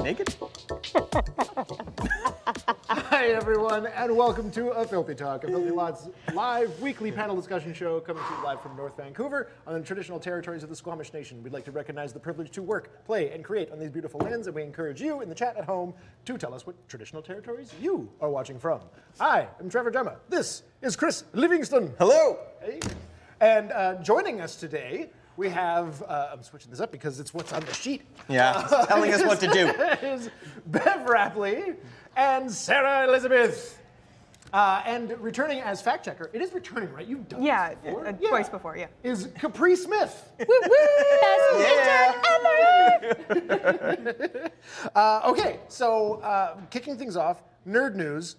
Naked? Hi, everyone, and welcome to A Filthy Talk, a Filthy Lots live weekly panel discussion show coming to you live from North Vancouver on the traditional territories of the Squamish Nation. We'd like to recognize the privilege to work, play, and create on these beautiful lands, and we encourage you in the chat at home to tell us what traditional territories you are watching from. I am Trevor Gemma. This is Chris Livingston. Hello. Hey. And joining us today, we have, I'm switching this up because it's what's on the sheet. Yeah, it's telling us what to do. Is Bev Rapley and Sarah Elizabeth. And returning as fact checker, it is returning, right? You've done this before? Twice before, yeah. Is Capri Smith. Woo woo! Best intern ever! Okay, so kicking things off, nerd news.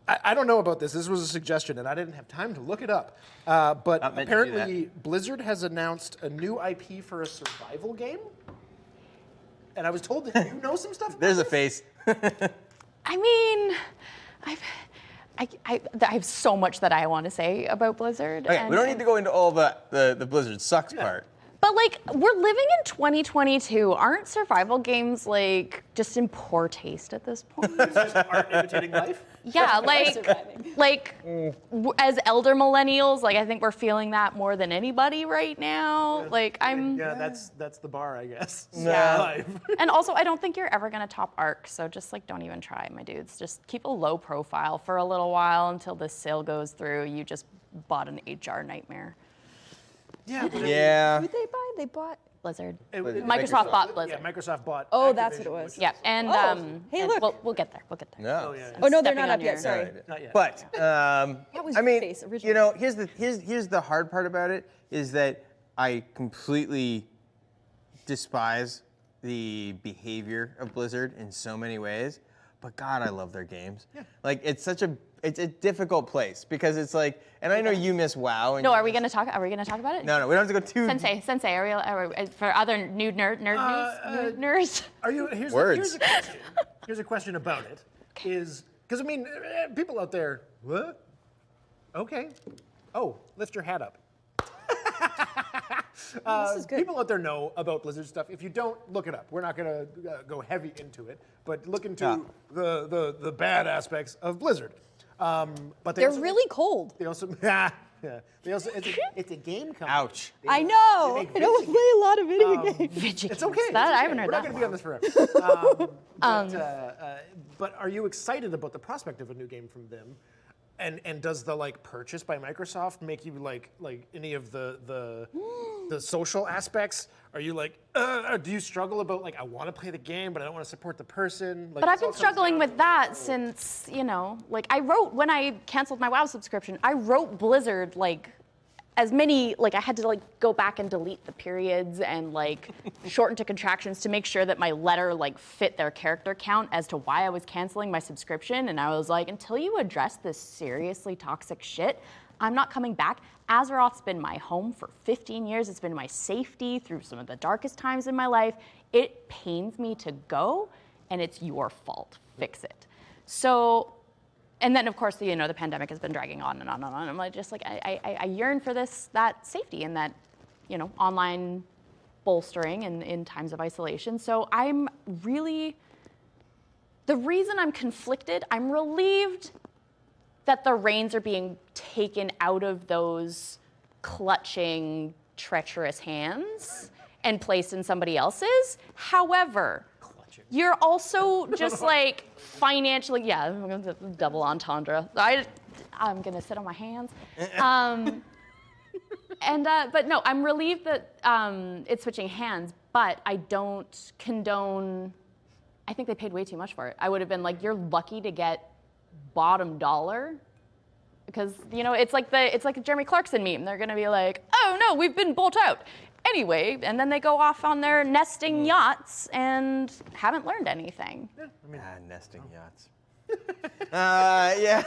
I don't know about this. This was a suggestion, and I didn't have time to look it up. But apparently, Blizzard has announced a new IP for a survival game. And I was told that you know some stuff about There's a this? face. I mean, I have so much that I want to say about Blizzard. Okay, we don't need to go into all the Blizzard sucks part. But like, we're living in 2022. Aren't survival games like just in poor taste at this point? It's just art imitating life? Yeah, as elder millennials, like I think we're feeling that more than anybody right now. Like Yeah, that's the bar, I guess. Yeah. Life. And also, I don't think you're ever gonna top Arc, so just like don't even try, my dudes. Just keep a low profile for a little while until this sale goes through. You just bought an HR nightmare. Yeah. But Yeah. Who'd they buy? They bought. Blizzard. Microsoft bought Blizzard. Yeah, Microsoft bought. Oh, Activision, that's what it was. which is- Yeah, and hey, and look. we'll get there. We'll get there. No. Oh, yeah. Oh no, they're Stepping not on up yet. your- Sorry. Not yet. But was I mean, face originally. you know, here's the hard part about it is that I completely despise the behavior of Blizzard in so many ways. But God, I love their games. Yeah. Like it's a difficult place because it's like, and I know you miss WoW. And No, are we gonna talk about it? No, we don't have to go too. Sensei, are we, for other new nerds? Are you? Here's Words. a question. Here's a question about it. Is because I mean, people out there. What? Okay. Oh, lift your hat up. This is good. People out there know about Blizzard stuff. If you don't, look it up. We're not going to go heavy into it, but look into the bad aspects of Blizzard. But They're really cold. They also, yeah. They also, it's a game company. Ouch. I know. make I don't play a lot of video games. It's okay. That, I haven't heard We're not that going to be on this forever. But are you excited about the prospect of a new game from them? And does the purchase by Microsoft make you like any of the social aspects? Are you do you struggle about I want to play the game but I don't want to support the person? But I've been struggling with that since, I wrote, when I canceled my WoW subscription, I wrote Blizzard as many, I had to go back and delete the periods and shorten to contractions to make sure that my letter fit their character count as to why I was canceling my subscription. And I was like, until you address this seriously toxic shit, I'm not coming back. Azeroth's been my home for 15 years. It's been my safety through some of the darkest times in my life. It pains me to go, and it's your fault. Fix it. So, and then of course the pandemic has been dragging on and on and on. I'm I yearn for that safety and that online bolstering in times of isolation. So I'm really, the reason I'm conflicted, I'm relieved that the reins are being taken out of those clutching, treacherous hands and placed in somebody else's. However, you're also just financially, I'm gonna double entendre. I'm gonna sit on my hands. But no, I'm relieved that it's switching hands, but I don't condone, I think they paid way too much for it. I would have been you're lucky to get bottom dollar, because it's like the Jeremy Clarkson meme. They're gonna be like, oh no, we've been bought out. Anyway, and then they go off on their nesting yachts and haven't learned anything. Nesting yachts. Yeah.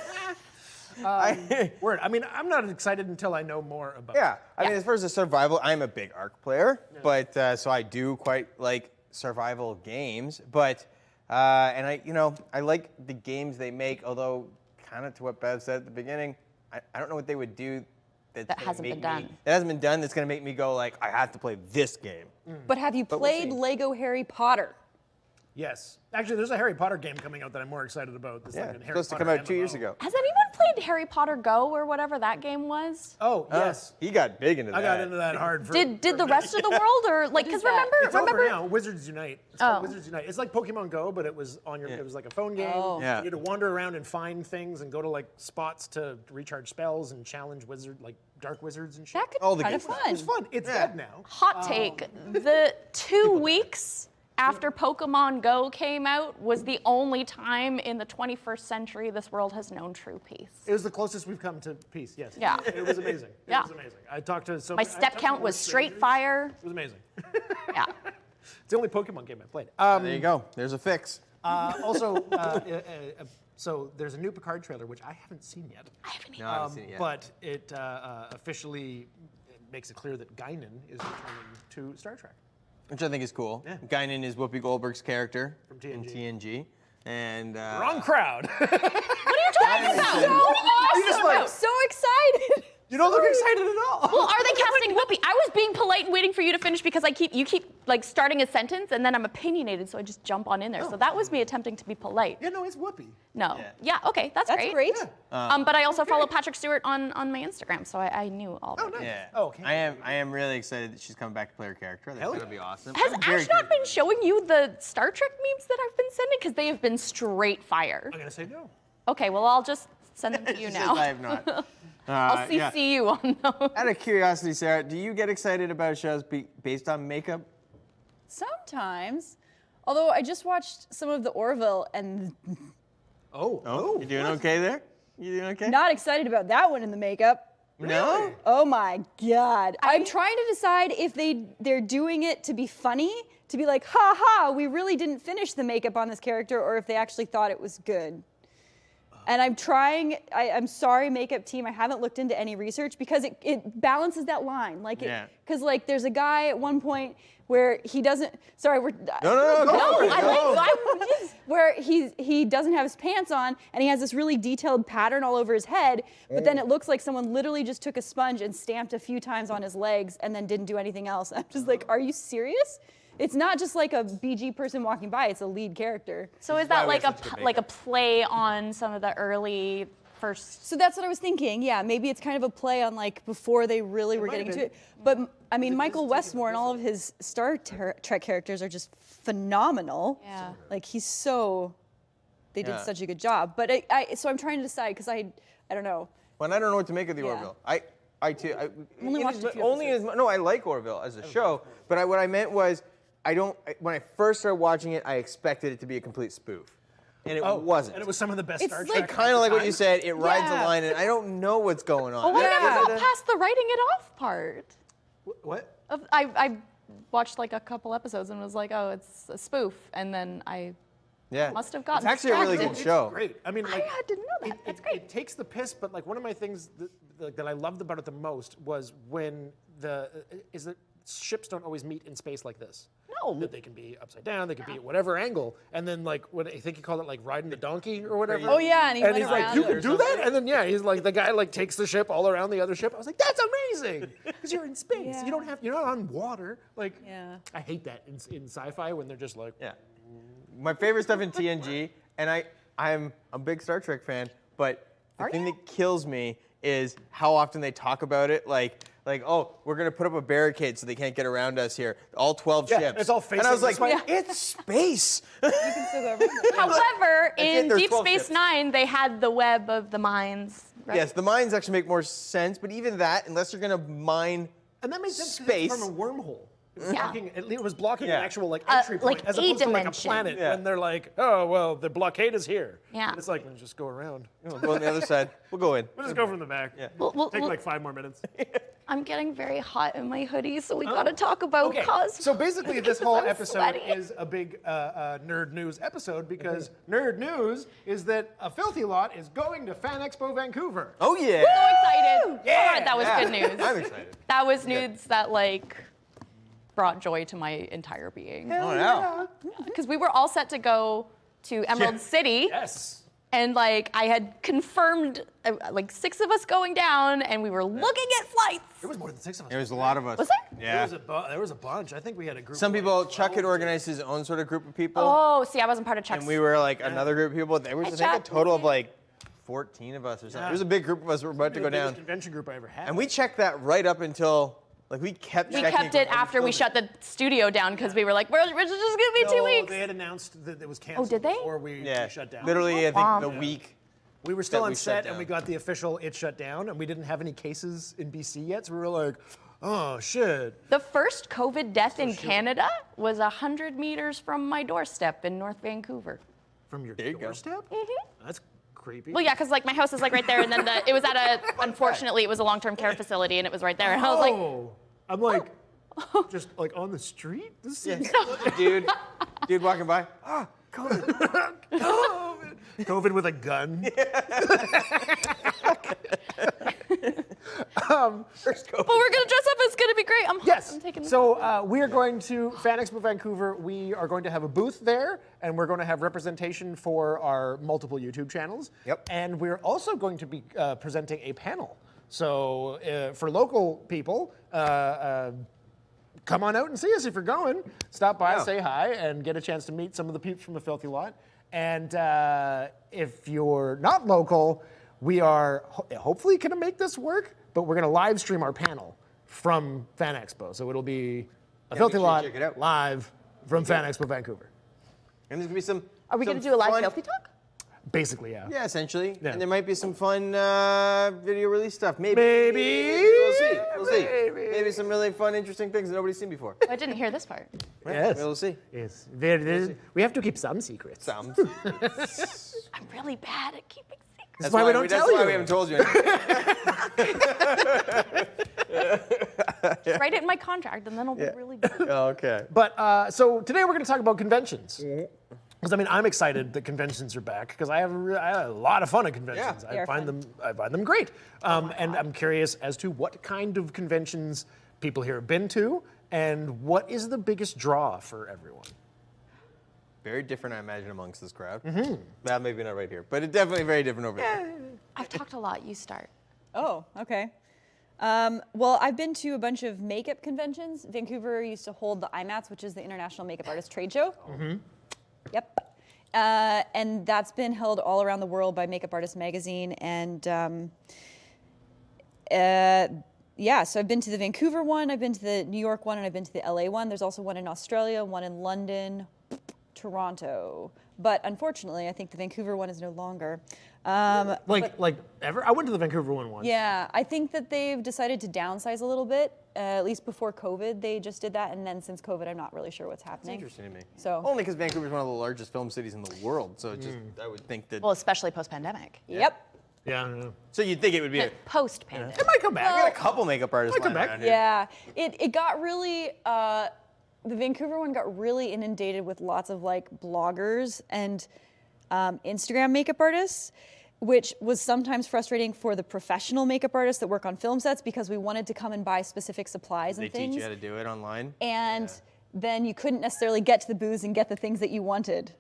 Word. I mean, I'm not excited until I know more about it. Yeah. I mean, as far as the survival, I'm a big Arc player, but so I do quite like survival games. But and I like the games they make. Although, kind of to what Bev said at the beginning, I don't know what they would do that hasn't been done. That hasn't been done. That's gonna make me go I have to play this game. But have you played Lego Harry Potter? Yes. Actually, there's a Harry Potter game coming out that I'm more excited about. This Yeah, like, it's Harry supposed to Potter come out 2 years MMO. ago. Has anyone played Harry Potter Go or whatever that game was? Oh, yes. He got big into that. I got into that hard. Did the rest of the world or like? Because It's remember. over now. Wizards Unite. It's called Oh. Wizards Unite. It's like Pokemon Go, but it was on your. It was like a phone game. Oh. Yeah. You had to wander around and find things and go to like spots to recharge spells and challenge dark wizards and shit. That could All be the kind good of stuff. fun. It's fun. It's Yeah. dead now. Hot take: the 2 weeks after Pokemon Go came out was the only time in the 21st century this world has known true peace. It was the closest we've come to peace. Yes. Yeah. It was amazing. Yeah. It was amazing. I talked to so. My I talked step to count more was straight strangers. fire. It was amazing. Yeah. It's the only Pokemon game I played. There you go. There's a fix. So there's a new Picard trailer which I haven't seen yet. I haven't even. No, I haven't seen it yet. But it officially makes it clear that Guinan is returning to Star Trek. Which I think is cool. Yeah. Guinan is Whoopi Goldberg's character From in TNG. TNG. And Wrong crowd. What are you talking about? So awesome! just like- I'm so excited. You don't look excited at all. Well, are they casting Whoopi? I was being polite and waiting for you to finish because you keep like starting a sentence and then I'm opinionated, so I just jump on in there. So that was me attempting to be polite. Yeah, no, it's Whoopi. No. Yeah. Yeah. Okay. That's That's great. Yeah. But I also follow Patrick Stewart on my Instagram, so I knew all. Oh, of it. nice. yeah. Oh, okay. I am really excited that she's coming back to play her character. That's Hell gonna yeah. be awesome. Has I'm very Ash not been curious. showing you the Star Trek memes that I've been sending? Because they have been straight fire. I'm gonna say no. Okay. Well, I'll just send them to you She now. says I have not. I'll yeah. CC you on those. Out of curiosity, Sarah, do you get excited about shows based on makeup? Sometimes. Although I just watched some of the Orville and Oh. You doing okay there? You doing okay? not excited about that one in the makeup. No? Oh my God. I'm trying to decide if they're doing it to be funny, to be like, ha ha, we really didn't finish the makeup on this character, or if they actually thought it was good. And I'm trying, I'm sorry, makeup team, I haven't looked into any research because it balances that line. Like, Yeah. because like there's a guy at one point where he doesn't, sorry, we're, No, go for it. Go. where he doesn't have his pants on and he has this really detailed pattern all over his head, but then it looks like someone literally just took a sponge and stamped a few times on his legs and then didn't do anything else. I'm just like, are you serious? It's not just like a BG person walking by, it's a lead character. So is why that we like have a such good like a makeup. play on some of the early first? So that's what I was thinking. Yeah, maybe it's kind of a play on like before they really were might getting have into been. it. But I mean, it Michael is taking Westmore and the all of his Star Trek characters are just phenomenal. Yeah. Like he's so, they did Yeah. such a good job. But so I'm trying to decide because I don't know. When I don't know what to make of the Yeah. Orville. Only watched a few only as no, I like Orville as a show, but what I meant was when I first started watching it, I expected it to be a complete spoof, and it wasn't. And it was some of the best It's Star like Trek. Kind of like what you said. It rides the Yeah. line, and I don't know what's going on. Oh, I Yeah. never got past the writing it off part. What? I watched like a couple episodes and was like, oh, it's a spoof, and then I Yeah, must have gotten It's actually a really distracted. good show. It's great. I mean, like, I didn't know that. That's great. It takes the piss, but like one of my things that I loved about it the most was when is that ships don't always meet in space like this. No. That they can be upside down, they can be at whatever angle, and then like what I think he called it like riding the donkey or whatever. Oh yeah, and he went he's like, around. you can do that, and then yeah, he's like the guy like takes the ship all around the other ship. I was like, that's amazing, because you're in space. Yeah. You don't have, you're not on water. Like, Yeah. I hate that in sci-fi when they're just like, Yeah. My favorite stuff in TNG, and I'm a big Star Trek fan, but the thing that kills me is how often they talk about it, like, oh, we're gonna put up a barricade so they can't get around us here. All 12 Yeah, ships. it's all and I was facing like, this way. it's space. You can still go over there. However, in there's Deep 12 Space ships. Nine, they had the web of the mines. Right? Yes, the mines actually make more sense, but even that, unless you're gonna mine and that made sense 'cause space. it's from a wormhole. It was Yeah. blocking, it was blocking Yeah. an actual like entry point like as a opposed to like a dimension. planet Yeah. when they're like, oh well, the blockade is here. Yeah. And it's like, let's just go around. We'll go on the other side. We'll go in. We'll just go from the back. Yeah. Take like 5 more minutes. I'm getting very hot in my hoodie, so we gotta talk about Okay. cosplay. So basically, this whole I'm episode sweaty. is a big nerd news episode because nerd news is that A Filthy Lot is going to FanExpo Vancouver. Oh yeah. So excited. Yeah. All right, that was Yeah. good news. I'm excited. That was news that like brought joy to my entire being. Oh yeah. Because we were all set to go to Emerald City Yes. And like I had confirmed like 6 of us going down, and we were looking at flights. There was more than 6 of us. There was a lot of us. Was there? Yeah. There was a bunch. I think we had a group. Some of, people, like, Chuck had 12. organized his own sort of group of people. Oh, see, I wasn't part of Chuck's. And we were like another group of people. There was, I think, a Chuck. total of like 14 of us or something. Yeah. There was a big group of us who were about to go The biggest down. convention group I ever had. And we checked that right up until, like, we kept We checking. kept it after we shut the studio down because we were like, we're just gonna be 2 weeks. They had announced that it was canceled did they? before we Yeah, shut down. literally, I Wow. think the week. We were still that on we shut set, and down. we got the official it shut down, and we didn't have any cases in BC yet, so we were like, oh shit. The first COVID death in Canada was 100 meters from my doorstep in North Vancouver. From your There you go. doorstep? Mm-hmm. That's creepy. Well, yeah, because like my house is like right there, and then it was at a, unfortunately, it was a long-term care facility, and it was right there. And I was like, Oh, I'm like, just like on the street? This seems dude walking by. Ah, COVID. COVID with a gun. First COVID. but we're gonna dress up. It's gonna be great. Yes. I'm taking. So we are going to FanExpo Vancouver. We are going to have a booth there, and we're going to have representation for our multiple YouTube channels. Yep. And we're also going to be presenting a panel. So for local people, come on out and see us if you're going. Stop by, Yeah. say hi, and get a chance to meet some of the peeps from the Filthy Lot. And if you're not local, we are hopefully going to make this work, but we're going to live stream our panel from FanExpo. So it'll be a Filthy make sure you Lot check it out. live from FanExpo Vancouver. And there's gonna be some. Are we some gonna do a live fun- Filthy Talk? Basically, yeah. Yeah, essentially. Yeah. And there might be some fun video release stuff. Maybe. Maybe. We'll see. We'll see. Maybe. Maybe some really fun, interesting things that nobody's seen before. I didn't hear this part. Yes. We'll see. Yes. We have to keep some secrets. Some. I'm really bad at keeping secrets. That's why we don't tell you. That's why we haven't told you anything. Write it in my contract, and then I'll be really bad. Okay. But so today we're going to talk about conventions. Because I mean, I'm excited that conventions are back because I have a lot of fun at conventions. Yeah. I They're find fun. them great. And I'm curious as to what kind of conventions people here have been to, and what is the biggest draw for everyone. Very different, I imagine, amongst this crowd. Mm-hmm. Well, maybe not right here, but it's definitely very different over there. I've talked a lot. You start. Oh, okay. Well, I've been to a bunch of makeup conventions. Vancouver used to hold the IMATS, which is the International Makeup Artist Trade Show. Mm-hmm. Yep. And that's been held all around the world by Makeup Artist Magazine. And yeah, so I've been to the Vancouver one, I've been to the New York one, and I've been to the LA one. There's also one in Australia, one in London, Toronto. But unfortunately, I think the Vancouver one is no longer. Like ever? I went to the Vancouver one once. Yeah, I think that they've decided to downsize a little bit. At least before COVID, they just did that, and then since COVID, I'm not really sure what's happening. Interesting to me. So- Only because Vancouver is one of the largest film cities in the world, so it just I would think that. Well, especially post-pandemic. Yep. Yeah. I don't know. So you'd think it would be. Post-pandemic. It might come back. We got a couple makeup artists come lying back. around here. Yeah, it got really. The Vancouver one got really inundated with lots of like bloggers and Instagram makeup artists, which was sometimes frustrating for the professional makeup artists that work on film sets because we wanted to come and buy specific supplies They and teach things. you how to do it online. And then you couldn't necessarily get to the booths and get the things that you wanted.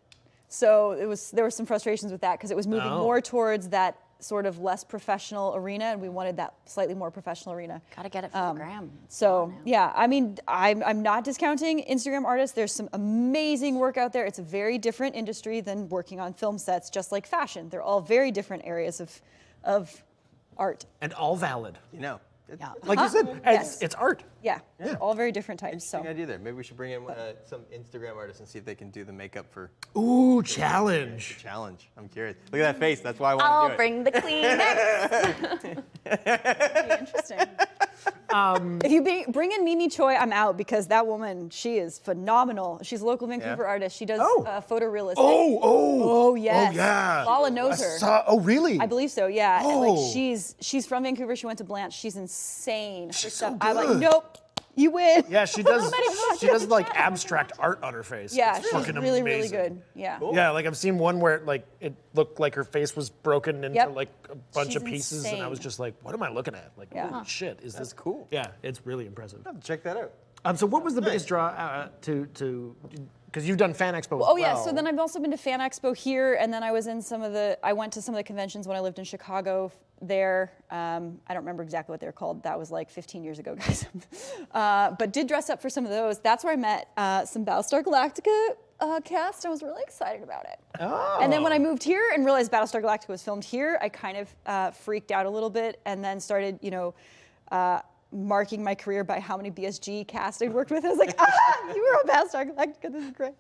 So there were some frustrations with that because it was moving more towards that sort of less professional arena, and we wanted that slightly more professional arena. Gotta get it for the gram. So yeah, I mean, I'm not discounting Instagram artists. There's some amazing work out there. It's a very different industry than working on film sets, just like fashion. They're all very different areas of art. And all valid. You know. Yeah. Like you said, Yes. it's art. Yeah, they're all very different types. Interesting So idea there. Maybe we should bring in some Instagram artists and see if they can do the makeup for Ooh, challenge. challenge. I'm curious. Look at that face. That's why I want to I'll do it. bring the Kleenex. that'd be interesting. If you bring in Mimi Choi, I'm out because that woman, she is phenomenal. She's a local Vancouver artist. She does photorealistic. Oh, yes. Oh, yeah. Lala knows her. Oh, really? I believe so, yeah. And, Oh. like she's from Vancouver. She went to Blanche. She's insane. Her She's stuff. so I'm like, good. nope, you win. Yeah, she does. She does like abstract art on her face. Yeah, It's she's fucking really, really amazing. good. Yeah. Yeah, like I've seen one where like it looked like her face was broken into Yep. like a bunch She's of pieces, and I was insane. just like, "What am I looking at? Like, Yeah. holy shit, is That's this cool. Yeah, it's really impressive. Check that out. So, what was the biggest draw to because you've done FanExpo. Oh yeah, so then I've also been to FanExpo here, and then I was in I went to some of the conventions when I lived in Chicago there. I don't remember exactly what they're called. That was like 15 years ago, guys. But did dress up for some of those. That's where I met some Battlestar Galactica cast. I was really excited about it. Oh. And then when I moved here and realized Battlestar Galactica was filmed here, I kind of freaked out a little bit, and then started, marking my career by how many BSG cast I'd worked with. I was like, you were on Battlestar Galactica, this is great.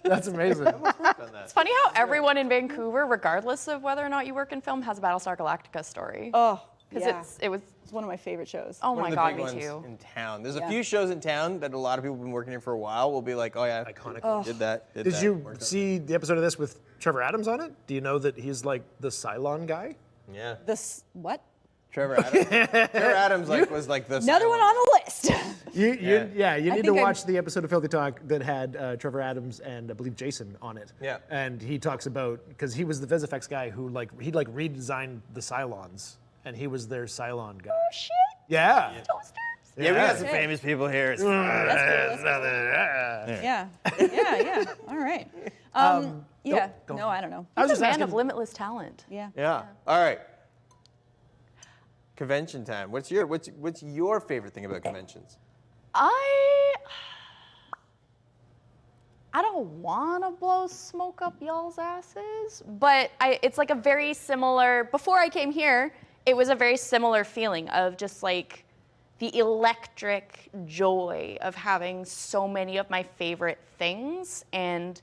That's amazing. It's funny how everyone in Vancouver, regardless of whether or not you work in film, has a Battlestar Galactica story. Oh, Because yeah. it's It's one of my favorite shows. oh One my of the god, big me ones too. in town. There's a Yeah. few shows in town that a lot of people have been working here for a while. Will be like, oh yeah, Iconic. did that. Did that, you worked on see the episode of this with Trevor Adams on it? Do you know that he's like the Cylon guy? that. Yeah. What? Trevor Adams. Trevor Adams was like the Another one on the list. You need to think watch the episode of Filthy Talk that had Trevor Adams and I believe Jason on it. Yeah. And he talks about, because he was the VisFX guy who he'd redesigned the Cylons, and he was their Cylon guy. Oh shit. Yeah. Toasters. Yeah, we got some Okay. famous people here. It's That's cool. Yeah. All right. Yeah. don't- No, I don't know. I was He's just a man asking. of limitless talent. Yeah. Yeah. All right. Convention time. What's your favorite thing about conventions? I don't want to blow smoke up y'all's asses, but it's like a very similar, before I came here, it was a very similar feeling of just like the electric joy of having so many of my favorite things and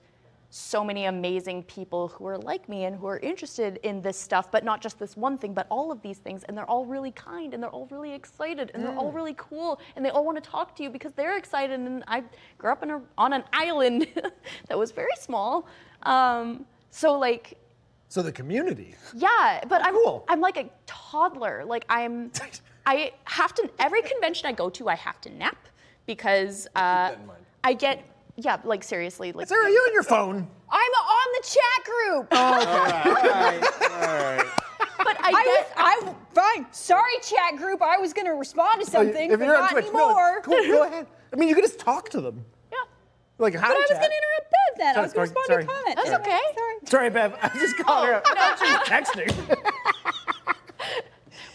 so many amazing people who are like me and who are interested in this stuff, but not just this one thing, but all of these things. And they're all really kind and they're all really excited and they're all really cool and they all want to talk to you because they're excited. And I grew up on an island that was very small. So So the community. yeah, but cool. I'm like a toddler. Like I have to, every convention I go to, I have to nap because that in mind. I get, yeah, like seriously, like Sarah, you and your phone. I'm on the chat group. All right. but I get, Fine. Sorry, chat group. I was going to respond to something, If but you're on not Twitch, anymore. cool, go ahead. I mean, you can just talk to them. yeah, Like, hi, But I was chat. going to interrupt Bev then. I was going to Sorry, respond to a comment. that's okay. Sorry. Sorry, Bev. I just called her out. I thought she was texting.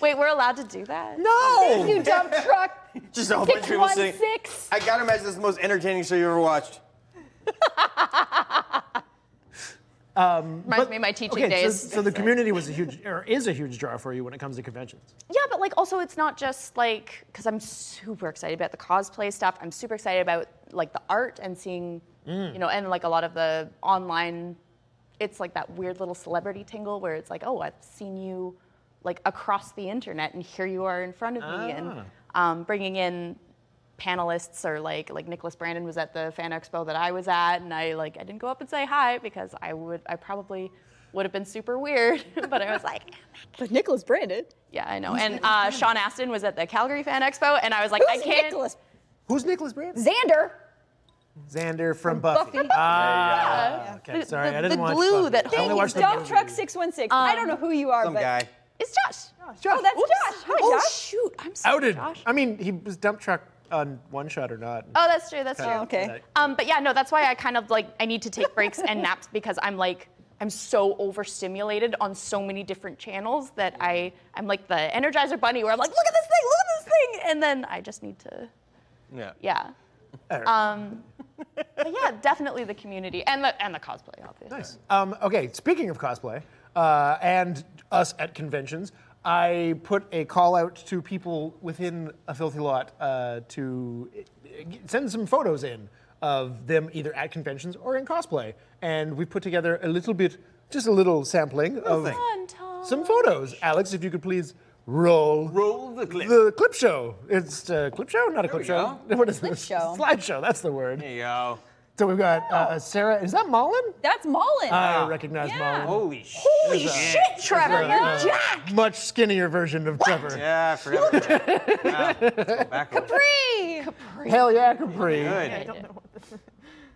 Wait, we're allowed to do that? No! You dump truck. Just a whole bunch of people sitting. 616. I gotta imagine this is the most entertaining show you ever watched. Reminds me of my teaching days. So the community was is a huge draw for you when it comes to conventions. Yeah, but like also it's not just like, because I'm super excited about the cosplay stuff. I'm super excited about like the art and seeing, and like a lot of the online, it's like that weird little celebrity tingle where it's like, oh, I've seen you like across the internet and here you are in front of me, and bringing in panelists or like Nicholas Brandon was at the FanExpo that I was at, and I didn't go up and say hi because I probably would have been super weird, but I was like, But Nicholas Brandon. yeah, I know. And Sean Astin was at the Calgary FanExpo, and I was like, Who's I can't. Nicholas? Who's Nicholas Brandon? Xander. Xander from Buffy. Buffy. Okay, sorry, I the didn't watch glue Buffy. that I only holds Thank watched you. the Dump movie. truck 616. I don't know who you are, Some but guy. It's Josh. Oh, that's Josh. Hi, Oh Josh. shoot, I'm sorry, Outed. Josh. I mean, he was dump truck on One Shot or Not. Oh, that's true. That's true. Oh, okay. But yeah, no, that's why I kind of I need to take breaks and naps because I'm so overstimulated on so many different channels that I'm like the Energizer Bunny where I'm like, look at this thing, and then I just need to, yeah. But yeah, definitely the community and the cosplay, obviously. Nice. Okay, speaking of cosplay and us at conventions, I put a call out to people within a Filthy Lot to send some photos in of them either at conventions or in cosplay. And we put together just a little sampling of Fun time. some photos. Alex, if you could please roll the clip. the clip show. It's a clip show, not a clip we show. What is this? show. Slideshow, that's the word. There you go. So we've got Sarah, is that Mullen? That's Mullen. I recognize Yeah. Mullen. Holy shit. Holy shit, Trevor, you're jacked. Much skinnier version of Trevor. Yeah, I forgot about that. Yeah, let's go back a little. Capri. Hell yeah, Capri. Good.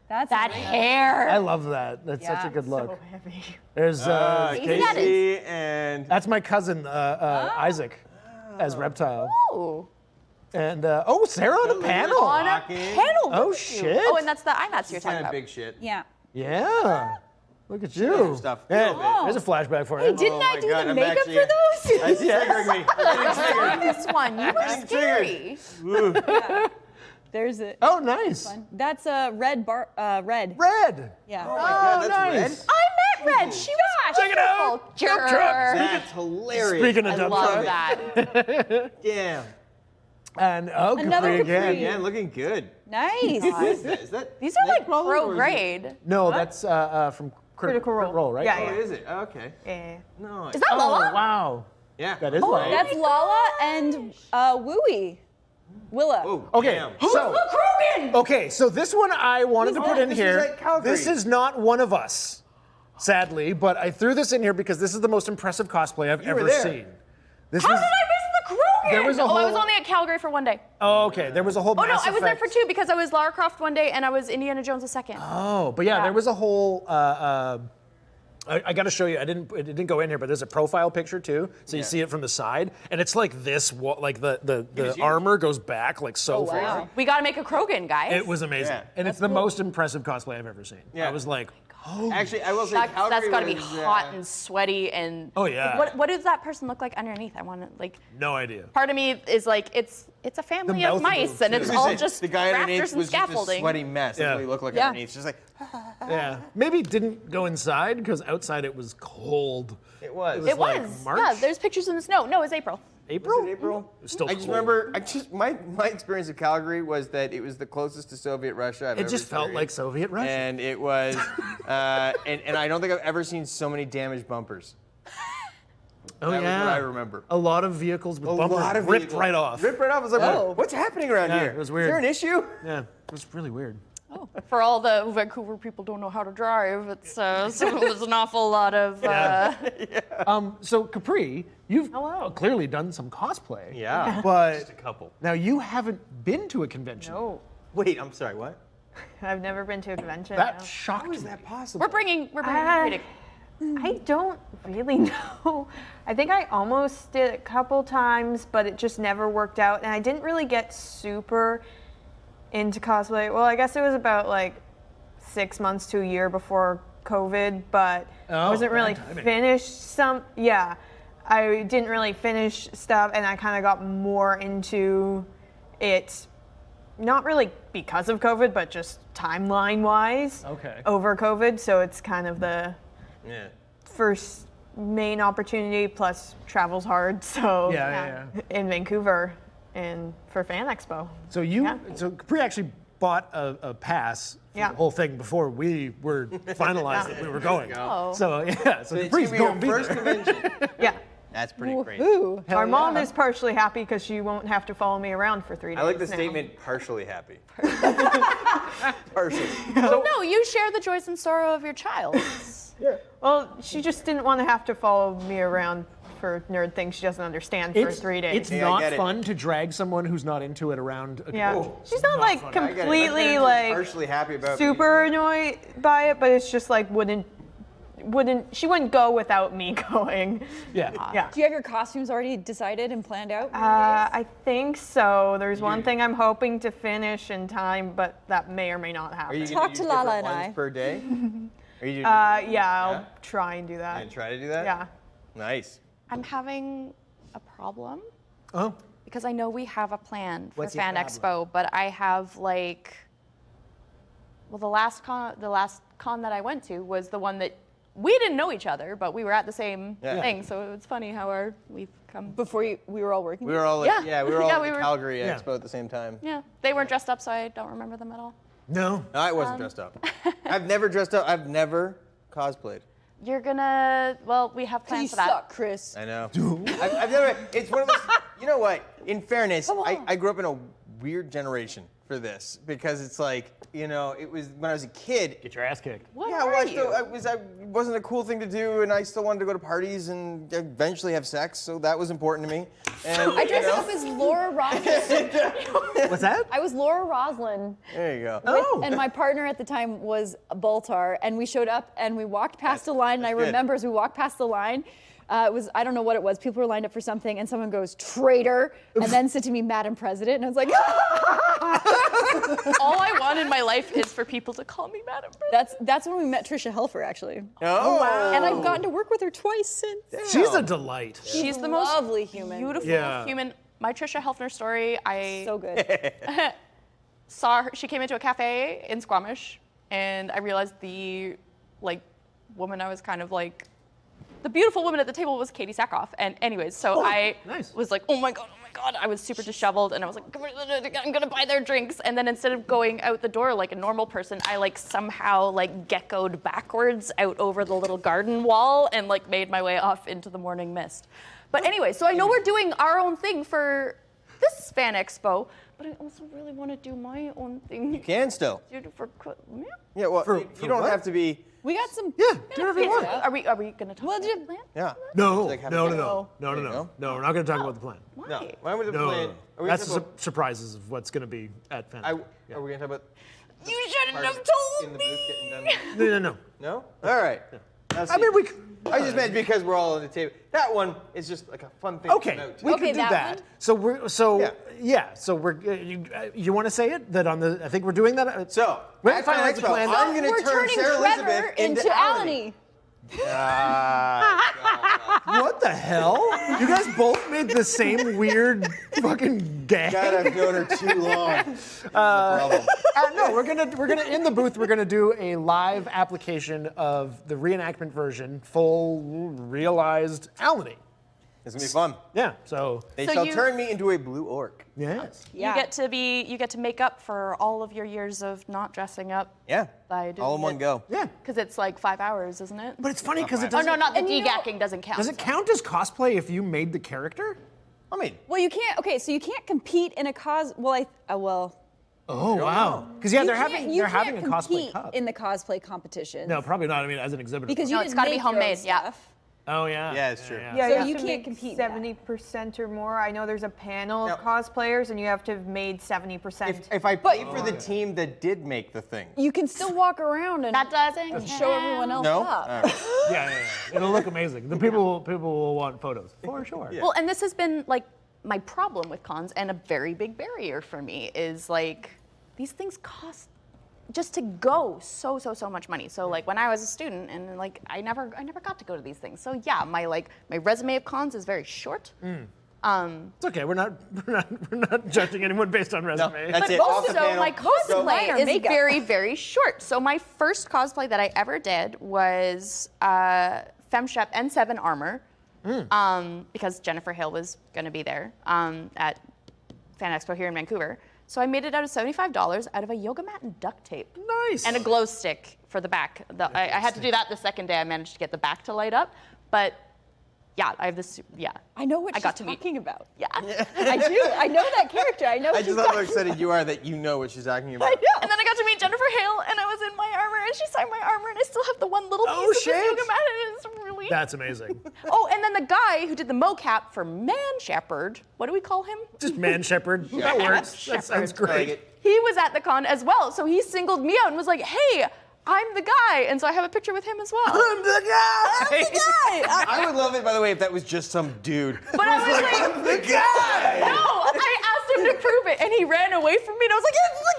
That's That amazing. hair. I love that. That's such a Yeah, good look. So heavy. There's Casey and that's my cousin Isaac as Reptile. Ooh. And Sarah on a panel. On a panel. Oh, look at you. shit. Oh, and that's the IMATs you're Kind talking of about. big shit. Yeah. Yeah. Look at you. Stuff. Yeah, Oh. there's a flashback for Hey, you. didn't Oh I my do God, the I'm makeup actually- for those? That's triggering me. I'm getting triggered. This one, you were I'm scary. There's it. Oh, nice. That's a red red. Red. Yeah. Oh my God, that's nice. I met Red. She was Check it out. beautiful. Dump truck. That's hilarious. Speaking of I dump love truck. that. Damn. And Another Capri again. Capri. Yeah, looking good. Nice. Is that These are like Nightcrawler, or pro is it- grade. No, that's from Critical Role. right? Yeah, Oh, yeah. is it? Oh, okay. Yeah. No. Is that Oh, Lola? wow. Yeah. That is Oh, Lala. That's Lala and Wooey. Willa. Oh, Okay, damn. so okay, so this one I wanted to put in this here. was at Calgary. This is not one of us, sadly, but I threw this in here because this is the most impressive cosplay I've were ever there. seen. This How was, did I miss the Krogan? There was a I was whole- only at Calgary for one day. oh, okay, there was a whole. Oh no, Mass I was there Effect- for two because I was Lara Croft one day and I was Indiana Jones the second. Oh, but yeah, Yeah. there was a whole. I got to show you. It didn't go in here, but there's a profile picture too, so you see it from the side, and it's like this. Like the armor goes back like so far. wow. We got to make a Krogan, guys. It was amazing, Yeah. and it's the most impressive cosplay I've ever seen. Yeah. I was like, Actually, I will say That's Calgary got to be was, hot and sweaty and. Oh, yeah. What does that person look like underneath? I want to like. no idea. Part of me is like it's a family mouth of mice moves, and too. it's I was all gonna say, just the guy underneath rafters and was just a scaffolding. sweaty mess. Yeah. That's what he looked like Yeah. underneath. Just like Yeah, maybe it didn't go inside because outside it was cold. it was. It like was. March? Yeah, there's pictures in the snow. No, it's April. April. Was it April? It was still I just cold. remember. My experience of Calgary was that it was the closest to Soviet Russia I've It ever just felt like experienced. Soviet Russia. And it was, and I don't think I've ever seen so many damaged bumpers. oh That yeah, was what I remember. A lot of vehicles with A bumpers lot of ripped vehicles. right off. Ripped right off. I was like, Oh. what's happening around Yeah, here? it was Is weird. there an issue? Yeah, it was really weird. For all the Vancouver people don't know how to drive, it's so there's an awful lot of. So Capri, you've Hello. clearly done some cosplay. Yeah. But Just a couple. now you haven't been to a convention. No, Wait, I'm sorry. What? I've never been to a convention. That no. shocked me. possible? We're bringing Ah. critic. I don't really know. I think I almost did it a couple times, but it just never worked out. And I didn't really get super into cosplay. Well, I guess it was about like 6 months to a year before COVID, but I Oh, wasn't really bad timing. finished yeah. I didn't really finish stuff and I kind of got more into it, not really because of COVID, but just timeline wise Okay. over COVID. So it's kind of the Yeah. first main opportunity, plus travel's hard, so Yeah. in Vancouver and for FanExpo. So you, Yeah. so Capri actually bought a pass for Yeah. the whole thing before we were finalized that we were going. Oh. So yeah, so It's Capri's gonna be going to your be first there. convention. Yeah. That's pretty crazy. Ooh. Our mom yeah. is partially happy because she won't have to follow me around for 3 days. I like the now. statement partially happy. Partially. No, you share the joys and sorrow of your child. Well, she just didn't want to have to follow me around for nerd things she doesn't understand for 3 days. It's Hey, I not get it. fun to drag someone who's not into it around a yeah, convention. she's not like fun. I get it. My completely parents are like partially happy about super annoyed by it, but it's just like she wouldn't go without me going. Yeah. Yeah. Do you have your costumes already decided and planned out? I think so. There's one thing I'm hoping to finish in time, but that may or may not Are happen. you Talk gonna to do Lala different and ones I. per day? Are you Yeah, I'll try and do that. and try to do that? Yeah. Nice. I'm having a problem Oh. because I know we have a plan for What's your FanExpo, but I have like, well, the last con that I went to was the one that we didn't know each other, but we were at the same Yeah. thing. So it's funny how we've come. Before we were all working. We were all Yeah. yeah, we were all Yeah, at we the were- Calgary Yeah. Expo at the same time. Yeah, they weren't dressed up, so I don't remember them at all. No. No, I wasn't dressed up. I've never dressed up. I've never cosplayed. You're gonna, well, we have plans You for that. suck, Chris. I know. I've never. It's one of those. You know what? In fairness, I grew up in a weird generation for this because it's like, you know, it was when I was a kid. Get your ass kicked. What Yeah, are well, you? it wasn't a cool thing to do, and I still wanted to go to parties and eventually have sex, so that was important to me. And, I dressed up as Laura Roslin. What's that? I was Laura Roslin. There you go. Oh. And my partner at the time was Baltar, and we showed up and we walked past the line, and I that's good. remember as we walked past the line, It was, I don't know what it was. People were lined up for something, and someone goes, traitor, and then said to me, Madam President, and I was like, All I want in my life is for people to call me Madam President. that's when we met Trisha Helfner, actually. Oh, wow. And I've gotten to work with her twice since. She's a delight. She's the most lovely human. beautiful Yeah. human. My Trisha Helfner story, I So good. saw her. She came into a cafe in Squamish, and I realized the woman I was kind of like, the beautiful woman at the table was Katie Sackhoff. And anyways, so I nice. was like, oh my god. I was super disheveled, and I was like, I'm gonna buy their drinks. And then instead of going out the door like a normal person, I somehow geckoed backwards out over the little garden wall and made my way off into the morning mist. But anyway, so I know we're doing our own thing for this FanExpo, but I also really want to do my own thing. You can still. Yeah, well, For you don't what? have to be. We got some. Yeah, do whatever you want. Are we gonna talk Well, about the plan? Yeah. No, Like, have no, a- no, no, go. no, no, There you no, go. no. We're not going to talk about the plan. Why? No. Why would the No, plan? no, Are we that's gonna the surprises of what's going to be at FanExpo. Are we gonna talk about You shouldn't part have in told the me. booth getting done? No. No. All right. That's I mean, it. we could. I just meant because we're all on the table. That one is just a fun thing to Okay, note. we Okay, could do that that. one? So we're you want to say it that on the I think we're doing that. So, we at haven't finalized the FanExpo, plan. I'm gonna We're turn turning Sarah Trevor Elizabeth into Alany. Alany. What the hell? You guys both made the same weird fucking gag. God, I've known her too long. No, we're gonna in the booth. We're gonna do a live application of the reenactment version, full realized Alany. It's gonna be fun. Yeah. So They So shall you- turn me into a blue orc. yes. Yeah. You get to make up for all of your years of not dressing up. Yeah. By doing All in one go. Yeah. Because it's 5 hours, isn't it? But it's funny because it Oh doesn't. no, not the And you know- degacking doesn't count. Does it count as cosplay if you made the character? I mean, Well, you can't. Okay, so you can't compete in a well. Oh wow. Because yeah, you they're can't- having you they're having a can't cosplay compete cup. in the cosplay competition. No, probably not. I mean, as an exhibitor. because you No, didn't it's gotta be make your own homemade, yeah. stuff. Oh yeah. Yeah, it's true. Yeah, So have you to can't make compete in that. 70% or more. I know there's a panel Now- of cosplayers, and you have to have made 70%. if I played for the team that did make the thing. You can still walk around and That doesn't show everyone else No? up. All right. Yeah. It'll look amazing. The people will want photos for sure. Yeah. Well, and this has been my problem with cons, and a very big barrier for me is these things cost just to go so much money. So when I was a student and I never got to go to these things. So yeah, my resume of cons is very short. It's okay. We're not judging anyone based on resume. that's But it. Off the also panel. my Go. cosplay Minor is makeup. very, very short. So my first cosplay that I ever did was FemShep N7 armor, because Jennifer Hill was going to be there at FanExpo here in Vancouver. So I made it out of $75 out of a yoga mat and duct tape. Nice. And a glow stick for the back. I had to do that the second day. I managed to get the back to light up, but yeah, I have this. Yeah, I know what I she's got to meet. talking about. Yeah. I do. I know that character. I know. I what just she's love how talking excited you are that you know what she's talking about. I know. And then I got to meet Jennifer Hale, and I was in my armor, and she signed my armor, and I still have the one little piece Oh, of shit. this yoga mat, and it's really. That's amazing. Oh, and then the guy who did the mocap for Man Shepherd, what do we call him? Just man shepherd. That works. That sounds I like great. it. He was at the con as well, so he singled me out and was like, "Hey, I'm the guy," and so I have a picture with him as well. I'm the guy. I would love it, by the way, if that was just some dude. But I was like, I'm the guy! no, I asked him to prove it, and he ran away from me, and I was like, "It's the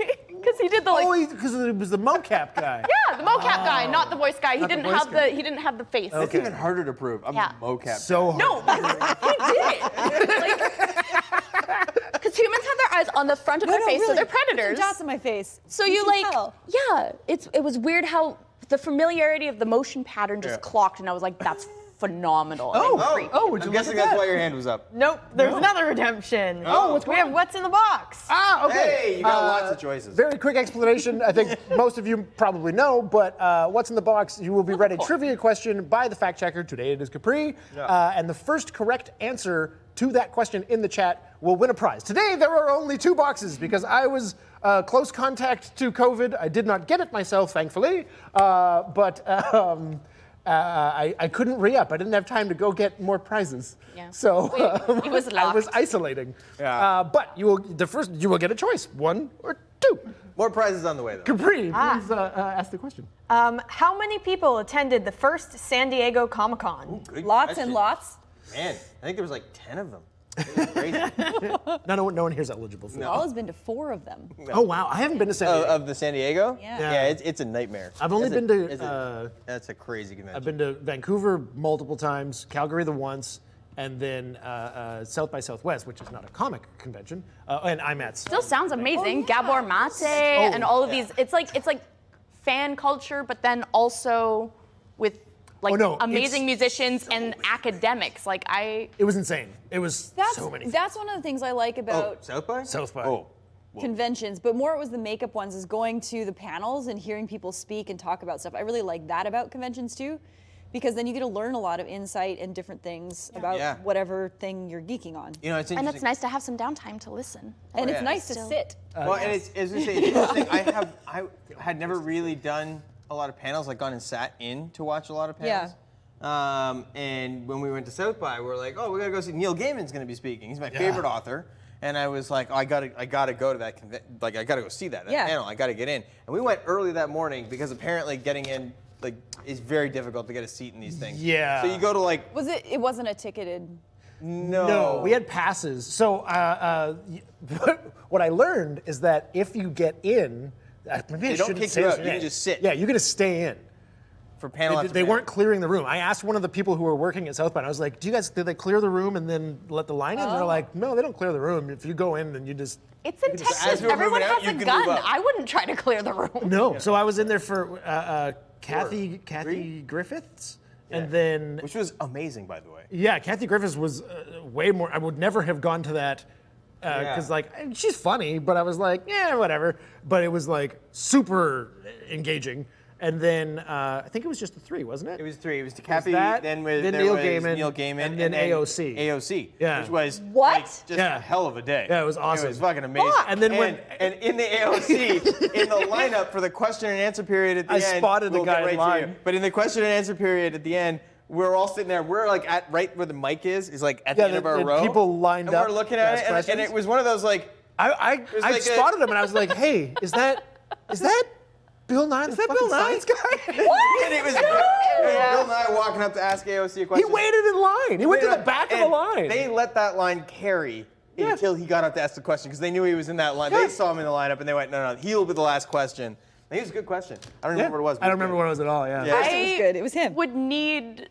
guy," because he did the Oh, because it was the mocap guy. yeah, the mocap guy, not the voice guy. He Not the didn't voice have guy. he didn't have the face. That's even harder to prove. I'm Yeah. a mocap. So hard. No, he did it. Because humans have their eyes on the front of their face, so they're predators. Dots on my face. So you can tell. yeah, it was weird how the familiarity of the motion pattern just Yeah. clocked, and I was like, that's phenomenal. and Oh, creepy. would you I'm look guessing at that's that? why your hand was up. Nope, there's another redemption. Oh, what's we have what's in the box. Ah, okay. Hey, you got lots of choices. Very quick explanation. I think most of you probably know, but what's in the box? You will be read a trivia question by the fact checker. Today it is Capri, and the first correct answer to that question in the chat will win a prize. Today there are only 2 boxes because I was close contact to COVID. I did not get it myself, thankfully, but I couldn't re-up. I didn't have time to go get more prizes. Yeah. So He was I was locked. isolating. Yeah. But you will get a choice, 1 or 2. More prizes on the way, though. Capri, please ask the question. How many people attended the first San Diego Comic-Con? Good Lots question. and lots. Man, I think there was like 10 of them. It was crazy. No one here's eligible for that. Paul has been to 4 of them. Oh, wow. I haven't been to San Diego. Of the San Diego? Yeah. Yeah, it's a nightmare. I've only That's been to, that's a crazy convention. I've been to Vancouver multiple times, Calgary the once, and then South by Southwest, which is not a comic convention, and I'm at. Still sounds amazing. Gabor Mate and all of these. It's like fan culture, but then also with like amazing musicians and academics. Like It was insane. It was so many. That's one of the things I like about South by? South by. Oh. conventions, but more it was the makeup ones, is going to the panels and hearing people speak and talk about stuff. I really like that about conventions too, because then you get to learn a lot of insight and different things about whatever thing you're geeking on. You know, it's interesting. and it's nice to have some downtime to listen. And it's yeah. nice to Still. sit. Well, and it's interesting. I had never really done a lot of panels, like gone and sat in to watch a lot of panels. And when we went to South by, we were like, oh, we gotta go see Neil Gaiman's gonna be speaking. He's my favorite author. And I was like, oh, I gotta go to that I gotta go see that panel. I gotta get in. And we went early that morning because apparently getting in is very difficult to get a seat in these things. Yeah. So you go to like. It wasn't a ticketed. No, we had passes. So what I learned is that if you get in, maybe They I don't shouldn't kick say you this. out, you can just sit. Yeah, you get to stay in. For panel after They panel. weren't clearing the room. I asked one of the people who were working at South by, and I was like, did they clear the room and then let the line in? And they're like, no, they don't clear the room. If you go in, then you just. It's in as Texas. we're Everyone moving out, has you a can gun. move up. I wouldn't try to clear the room. No. So I was in there for Kathy Griffiths. And then. Which was amazing, by the way. Yeah, Kathy Griffiths was way more. I would never have gone to that because, she's funny, but I was like, yeah, whatever. But it was super engaging. And then I think it was just the 3, wasn't it? It was 3. It was Capri, that, then Neil Gaiman, and then AOC. AOC. Yeah. Which was What? just a hell of a day. Yeah, it was awesome. It was fucking amazing. Fuck. And then and in the AOC, in the lineup for the question and answer period at the end, spotted the we'll guy get in right to line. you. But in the question and answer period at the end, we're all sitting there. We're at right where the mic is at the end of our row. People lined and up. we're looking at it, and it was one of those I like spotted him and I was like, hey, is that Bill Nye? Is that Bill Nye's guy? And it was Bill Nye walking up to ask AOC a question. He waited in line. He went to the back of the line. They let that line carry until he got up to ask the question because they knew he was in that line. They saw him in the lineup and they went, no, he'll be the last question. And it was a good question. I don't remember what it was. I don't remember what it was at all. Yeah. Yeah. It was good. It was him. Would need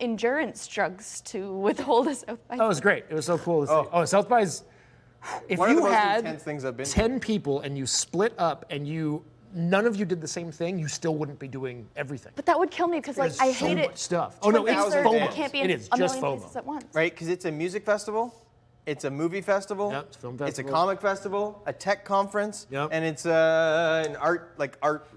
endurance drugs to withhold a South by. Oh, it was great. It was so cool to see. Oh, South by's. If One of you the most had intense things I've been to. 10 people and you split up and none of you did the same thing, you still wouldn't be doing everything. But that would kill me because There's I so hate much it. stuff. Oh no, it's 20,000 FOMO. fans. Can't be It in is a just million FOMO. places at once. Right? Because it's a music festival, it's a movie festival, Yep, it's a film it's a festival. comic festival, a tech conference, Yep. and it's an art.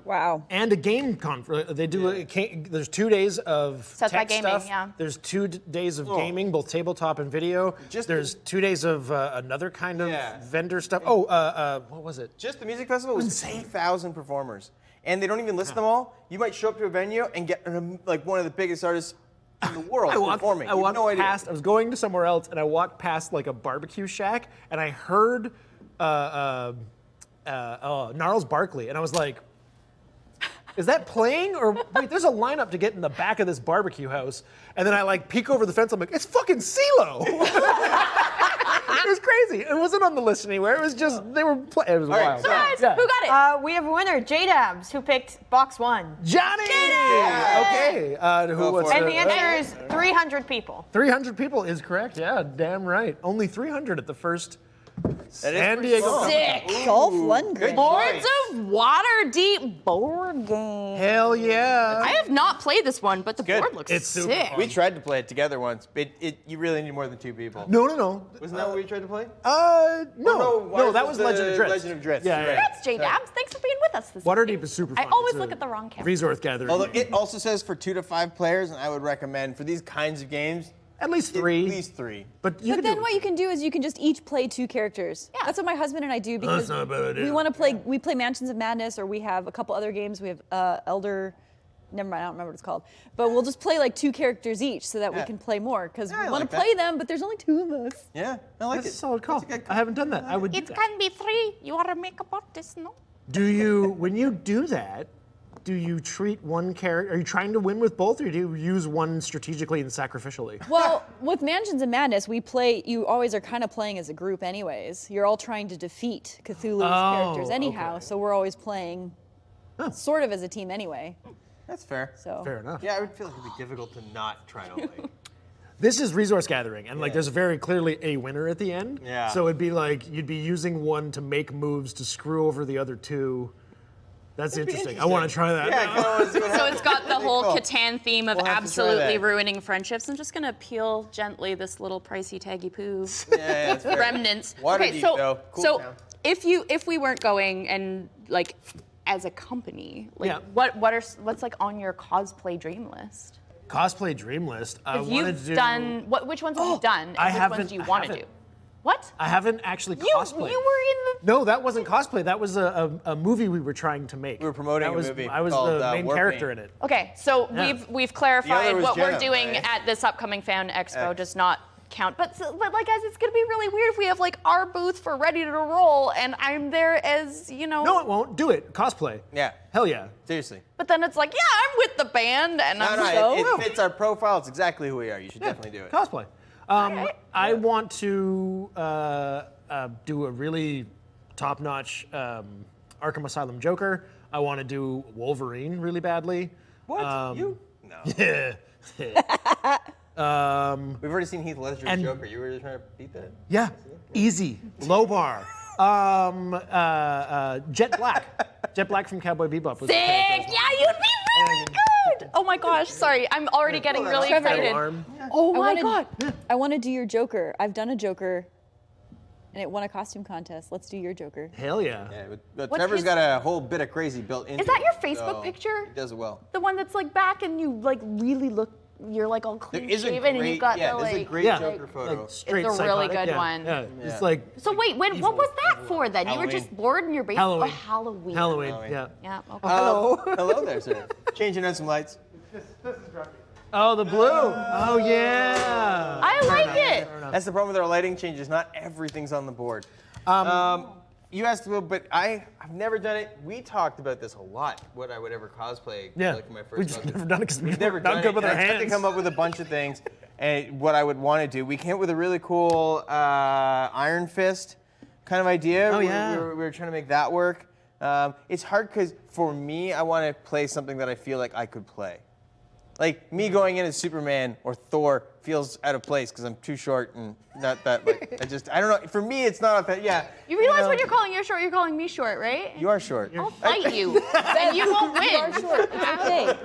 Wow. And a game conference. They do. There's 2 days of South by tech Gaming, stuff. yeah. There's 2 days of gaming, both tabletop and video. There's 2 days of another kind of vendor stuff. Oh, what was it? Just the music festival was 2,000 performers. And they don't even list them all. You might show up to a venue and get one of the biggest artists in the world performing. I walked no idea. past. I was going to somewhere else, and I walked past a barbecue shack, and I heard Gnarls Barkley, and I was like, "Is that playing? Or wait, there's a lineup to get in the back of this barbecue house." And then I peek over the fence. I'm like, "It's fucking CeeLo." It was crazy. It wasn't on the list anywhere. It was just they were. It was wild. so- Guys, Yeah. who got it? We have a winner, J-Dabs, who picked box 1. Johnny. Okay. Go What's for it. And the answer is 300 people. 300 people is correct. Yeah, damn right. Only 300 at the first San pretty Diego. strong. Sick. Golf Good Lundgren. Boards of Waterdeep board game. Hell yeah. I have not played this one, but the good. board looks It's super sick. fun. We tried to play it together once, but you really need more than 2 people. No. Wasn't that what we tried to play? No, that was Legend of Dritz. Legend of Dritz. Yeah, right. yeah. That's J-Dabs. Thanks for being with us this Waterdeep evening. is super fun. I always It's look a at the wrong camera. Resource gathering. Although it also says for 2 to 5 players, and I would recommend for these kinds of games, at least at 3. least 3. But you But can then do what you can do is you can just each play 2 characters. Yeah. That's what my husband and I do because not a bad idea. we want to play. We play Mansions of Madness, or we have a couple other games. We have Elder. Never mind, I don't remember what it's called. But we'll just play 2 characters each so that we Yeah. can play more because Yeah, I we want like to that. play them, but there's only 2 of us. Yeah, I like That's it. a solid call. That's a good I haven't done that. I would do It that. can be 3. You are a makeup artist, no? when you do that, do you treat one character, are you trying to win with both, or do you use one strategically and sacrificially? Well, with Mansions of Madness, you always are kind of playing as a group anyways. You're all trying to defeat Cthulhu's characters anyhow, okay. so we're always playing sort of as a team anyway. That's fair. So Fair enough. Yeah, I would feel like it'd be difficult to not try to like. This is resource gathering, and like there's very clearly a winner at the end. Yeah. So it'd be like you'd be using one to make moves to screw over the other two. That's interesting. I want to try that. Yeah, I kinda wanna see what So happens. it's got the whole Cool. Catan theme of We'll have to try absolutely that. ruining friendships. I'm just gonna peel gently this little pricey taggy poo Yeah, that's fair. remnants. Waterdeep, though. Cool so town. if we weren't going and like as a company, like Yeah. what's like on your cosplay dream list? Cosplay dream list. I If want to you've do. done which ones have you done? And I which haven't- ones do you I want to haven't. do? What? I haven't actually You cosplayed. you were in the No, that wasn't cosplay. That was a movie we were trying to make. We were promoting that a was, movie I was called, the main Warpaint. character in it. Okay, so Yeah. we've The clarified other was what we're Jenna, doing right? at this upcoming FanExpo X. does not count. But like guys, it's gonna be really weird if we have like our booth for Ready to Roll and I'm there as No, it won't. Do it. Cosplay. Yeah. Hell yeah. Seriously. But then it's like, yeah, I'm with the band and I'm so. it fits our profile. It's exactly who we are. You should definitely do it. Cosplay. I want to do a really top-notch Arkham Asylum Joker. I want to do Wolverine really badly. What? You? No. Yeah. We've already seen Heath Ledger's And- Joker. You were just trying to beat that? Yeah. Easy. Low bar. Jet Black. Jet Black from Cowboy Bebop was the Sick! character. Yeah, you'd be really good! Oh my gosh, sorry. I'm already getting really Trevor. excited. Arm. Oh my wanna- god. I want to do your Joker. I've done a Joker, and it won a costume contest. Let's do your Joker. Hell yeah. Yeah, but What's Trevor's his- got a whole bit of crazy built into Is that it, your Facebook so picture? He does it well. The one that's like back and you like really look, you're like all There clean is a shaven and great, you've got yeah, the there's like. a great Yeah. Joker photo. Like straight It's a really psychotic, good yeah, one. Yeah. Yeah. It's like So wait, when, what was that for then? You were Halloween. just bored in your basement? Halloween. Oh, Halloween. Halloween. Halloween. Yeah. Yeah. Okay. Hello there, sir. Changing on some lights. Oh, the blue. Oh yeah. I like it. That's the problem with our lighting changes. Not everything's on the board. You asked about, but I've never done it. We talked about this a lot. What I would ever cosplay. Yeah. Like my first We've just cosplay. never done it because we've Never not done good it. with our And I tried to hands. come up with a bunch of things, and what I would want to do. We came up with a really cool Iron Fist kind of idea. Oh, We- yeah. We were trying to make that work. It's hard because for me, I want to play something that I feel like I could play. Like me going in as Superman or Thor feels out of place because I'm too short and not that like I don't know. For me, it's not that. Yeah. You realize know, when you're calling you short, you're calling me short, right? you are short. I'll fight you, and you won't win. It's okay.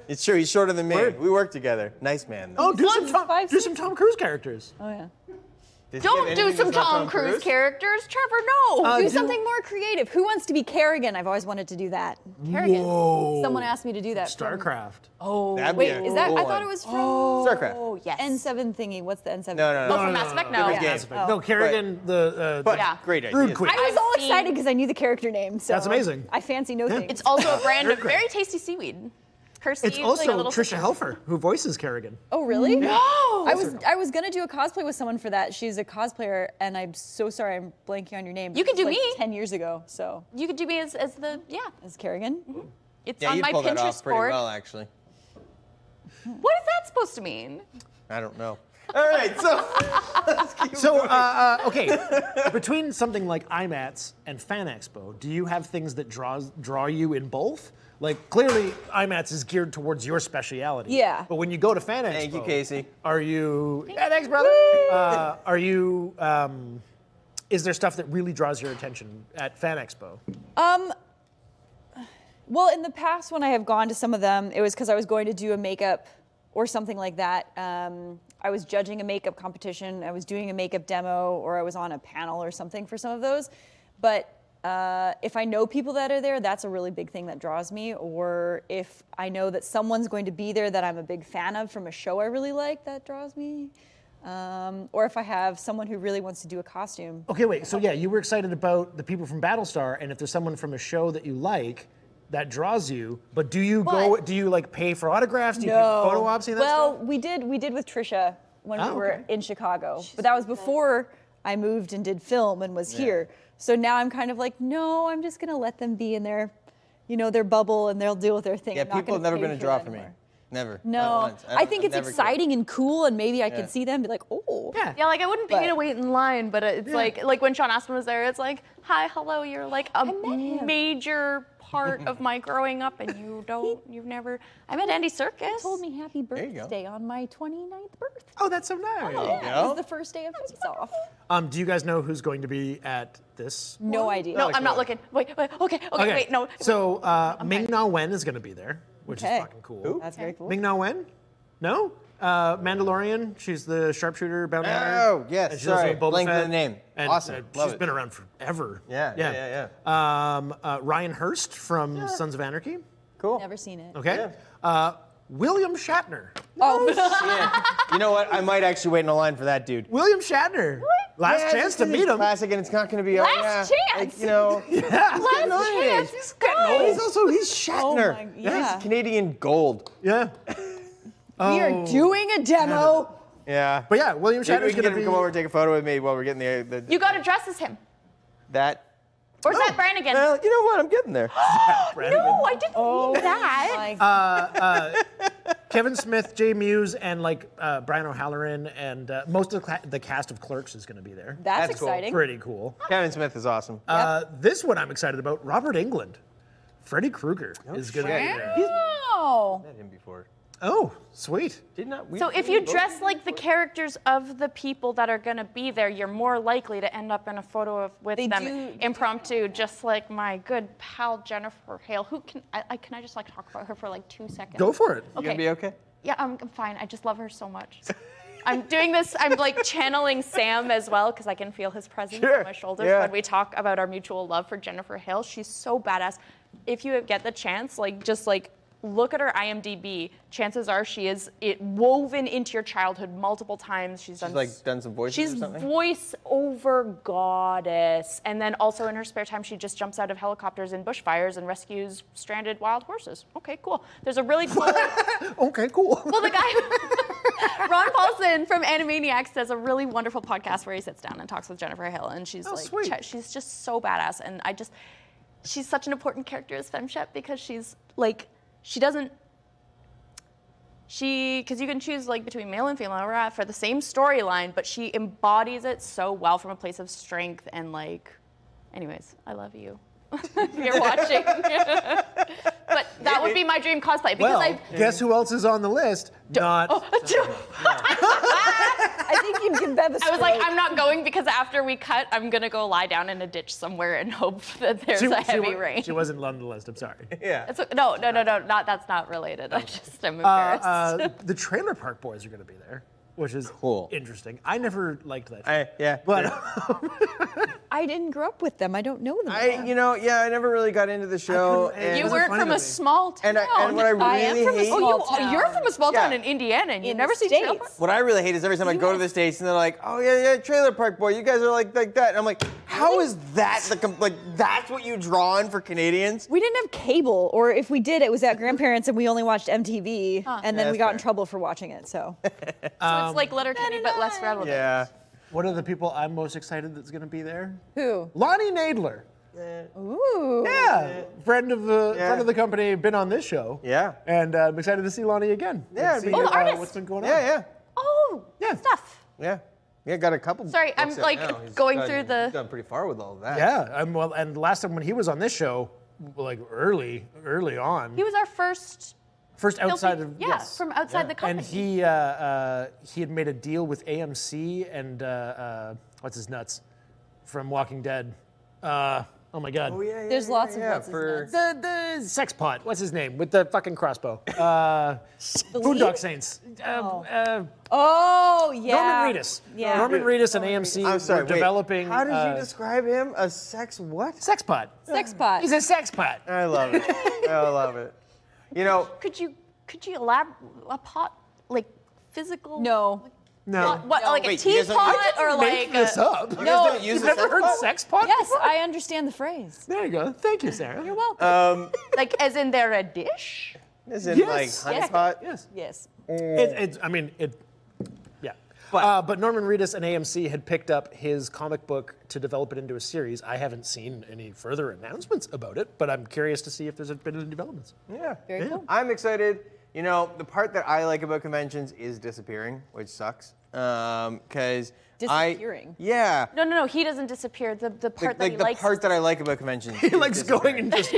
It's true. He's shorter than me. Word. We work together. Nice man. Though. Oh, do some, One's Tom, 5'6". do some Tom Cruise characters. Oh yeah. Does he have Don't do anything some that's not Tom Cruise characters, Trevor. No. Do do- something more creative. Who wants to be Kerrigan? I've always wanted to do that. Kerrigan. Whoa. Someone asked me to do that. from- StarCraft. Oh. That'd be Wait, a is that? cool I thought one. it was from StarCraft. Oh yes. N7 thingy. What's the N7? No, no, no. Oh, from Mass Effect? No. Different Yeah. game. Mass Effect. No, Kerrigan, But Yeah. great idea. Brood Queen. I was all I've seen- excited because I knew the character name. So That's amazing. I fancy no things. It's also a brand of very tasty seaweed. Kirsty, It's like also a little Trisha Helfer who voices Kerrigan. Oh really? No. I was gonna do a cosplay with someone for that. She's a cosplayer, and I'm so sorry I'm blanking on your name. You could It was do like me. 10 years ago. So You could do me as the as Kerrigan. It's Yeah, on you my pulled that Pinterest off pretty board. well, actually. What is that supposed to mean? I don't know. All right, so So, okay, between something like IMATS and FanExpo, do you have things that draw you in both? Like, clearly, IMATS is geared towards your speciality. Yeah. But when you go to FanExpo, Thank you, Casey. Are you? Yeah, thanks, brother. Are you? Is there stuff that really draws your attention at FanExpo? Well, in the past, when I have gone to some of them, it was because I was going to do a makeup or something like that. I was judging a makeup competition, I was doing a makeup demo, or I was on a panel or something for some of those. But if I know people that are there, that's a really big thing that draws me. Or if I know that someone's going to be there that I'm a big fan of from a show I really like, that draws me. Or if I have someone who really wants to do a costume. Okay, wait. So yeah, you were excited about the people from Battlestar, and if there's someone from a show that you like, that draws you. But do you go? But- Do you like pay for autographs? Do you pay for photo ops? And that Well, stuff? we did with Trisha when we Oh, were okay. in Chicago, but that was before I moved and did film and was here. So now I'm kind of like, no, I'm just gonna let them be in their, their bubble and they'll deal with their thing. Yeah, I'm not people have gonna never pay been a for draw that for me. anymore. Never. No, Not once. I think it's never cared. exciting and cool, and maybe I could see them be like, oh. Yeah, like I wouldn't pay But- to wait in line, but it's like when Sean Astin was there, it's like, hi, hello, you're like a met him. major part of my growing up, and you've never. I met Andy Serkis. He told me happy you go. birthday on my 29th birthday. Oh, that's so nice. Yeah, it was the first day of Face Off. Do you guys know who's going to be at this? No idea. No, I'm not looking. Wait, okay, wait, no. So Ming-Na Wen is going to be there, which Okay. is fucking cool. That's very cool. Ming-Na Wen? No? Mandalorian. She's the sharpshooter bounty hunter. Oh, yes, And she's also sorry. in Boba Blanked on Fett. the name. And, Awesome. Love she's it. been around forever. Yeah. Ryan Hurst from Sons of Anarchy. Cool. Never seen it. Okay. William Shatner. Oh, Yeah. You know what? I might actually wait in a line for that dude. William Shatner. Last Yeah, chance just to 'cause meet he's him. Classic, and it's not going to be. Last chance? Like, you know. Last chance. He's Shatner. my- yeah. He's Canadian gold. Yeah. we are doing a demo. Yeah. But yeah, William We Shatner's can going get to him be. to come over and take a photo with me while we're getting the You got to dress as him. that. Or is that Brannigan? Well, you know what? I'm getting there. No, I didn't mean that. My Kevin Smith, Jay Muse, and Brian O'Halloran, and most of the cast of Clerks is going to be there. that's That's cool. exciting. Pretty cool. Kevin Smith is awesome. This one I'm excited about. Robert Englund. Freddy Krueger is going to be there. Oh. Met him before. Oh, sweet. Did not. So if you dress like the characters of the people that are going to be there, you're more likely to end up in a photo with They them do- impromptu, just like my good pal Jennifer Hale. Who can I just like talk about her for like 2 seconds? Go for it. You gonna be okay? Yeah, I'm fine. I just love her so much. I'm doing this. I'm like channeling Sam as well because I can feel his presence Sure, on my shoulders yeah. when we talk about our mutual love for Jennifer Hale. She's so badass. If you get the chance, just look at her IMDb. Chances are she is woven into your childhood multiple times. She's done some voices She's or something? voice-over goddess. And then also in her spare time, she just jumps out of helicopters in bushfires and rescues stranded wild horses. Okay, cool. There's a really cool... Okay, cool. Well, the guy, Ron Paulson from Animaniacs, does a really wonderful podcast where he sits down and talks with Jennifer Hale, and she's sweet. she's just so badass, and she's such an important character as FemShep because she's because you can choose between male and female for the same storyline, but she embodies it so well from a place of strength and anyways, I love you. If you're watching. But that would be my dream cosplay because Guess who else is on the list? Not. I think you'd give Bev a I was like, I'm not going because after we cut, I'm gonna go lie down in a ditch somewhere and hope that there's a heavy rain. She wasn't on the list. I'm sorry. Yeah. No, that's not related. I just am embarrassed. The Trailer Park Boys are going to be there, which is Cool. interesting. I never liked that. Yeah. But I didn't grow up with them. I don't know them. I never really got into the show. couldn't- and You wasn't weren't funny from to a me. small town. And what I really I am from a hate. small town. You're from a small town Yeah. in Indiana, and you've In never the seen Trailer States. Park? What I really hate is every time I go to the States and they're like, oh yeah, Trailer Park Boy, you guys are like that. And I'm like, how is that that's what you draw on for Canadians? We didn't have cable, or if we did, it was at grandparents, and we only watched MTV, and then Yeah, we got in that's fair. trouble for watching it. So So it's like Letterkenny, but less relevant. Yeah. one of the people I'm most excited that's going to be there, who? Lonnie Nadler. Ooh. Yeah, friend of the company, been on this show. Yeah. And I'm excited to see Lonnie again. Yeah, And see, it'd be good. Oh, the artist. what's been going on. Yeah. Oh, Yeah. stuff. Yeah, got a couple. Sorry, I'm, books out like, now. He's going gone- through the- He's gone pretty far with all of that. Yeah, and last time when he was on this show, early on, He was our first first outside filthy- of yes, from outside the company. and he had made a deal with AMC and what's his nuts from Walking Dead. Oh my God. Oh yeah. There's lots of yeah, what's his for nuts. The sex pot. What's his name with the fucking crossbow? The Boondock lead? Saints. Oh yeah. Norman Reedus. Yeah. Norman Reedus and AMC I'm sorry. were developing. Wait, how did you describe him? A sex what? Sex pot. Sex pot. He's a sex pot. I love it. I love it. You know, Could you elaborate a pot physical? No. No. What, like a Wait, you guys don't- teapot I or Make like this a, up. you guys No, don't use You've a never sex heard pot? sex pot? Yes, before? I understand the phrase. There you go. Thank you, Sarah. You're welcome. like as in they're a dish? Is it Yes. like honey Yes. pot? Yes. Yes. It's. I mean, it. Yeah. But Norman Reedus and AMC had picked up his comic book to develop it into a series. I haven't seen any further announcements about it, but I'm curious to see if there's been any developments. Yeah. Very cool. I'm excited. You know, the part that I like about conventions is disappearing, which sucks. Because Disappearing? Yeah. No, he doesn't disappear. The part that Like he the likes. part that I like about conventions. He likes going and just.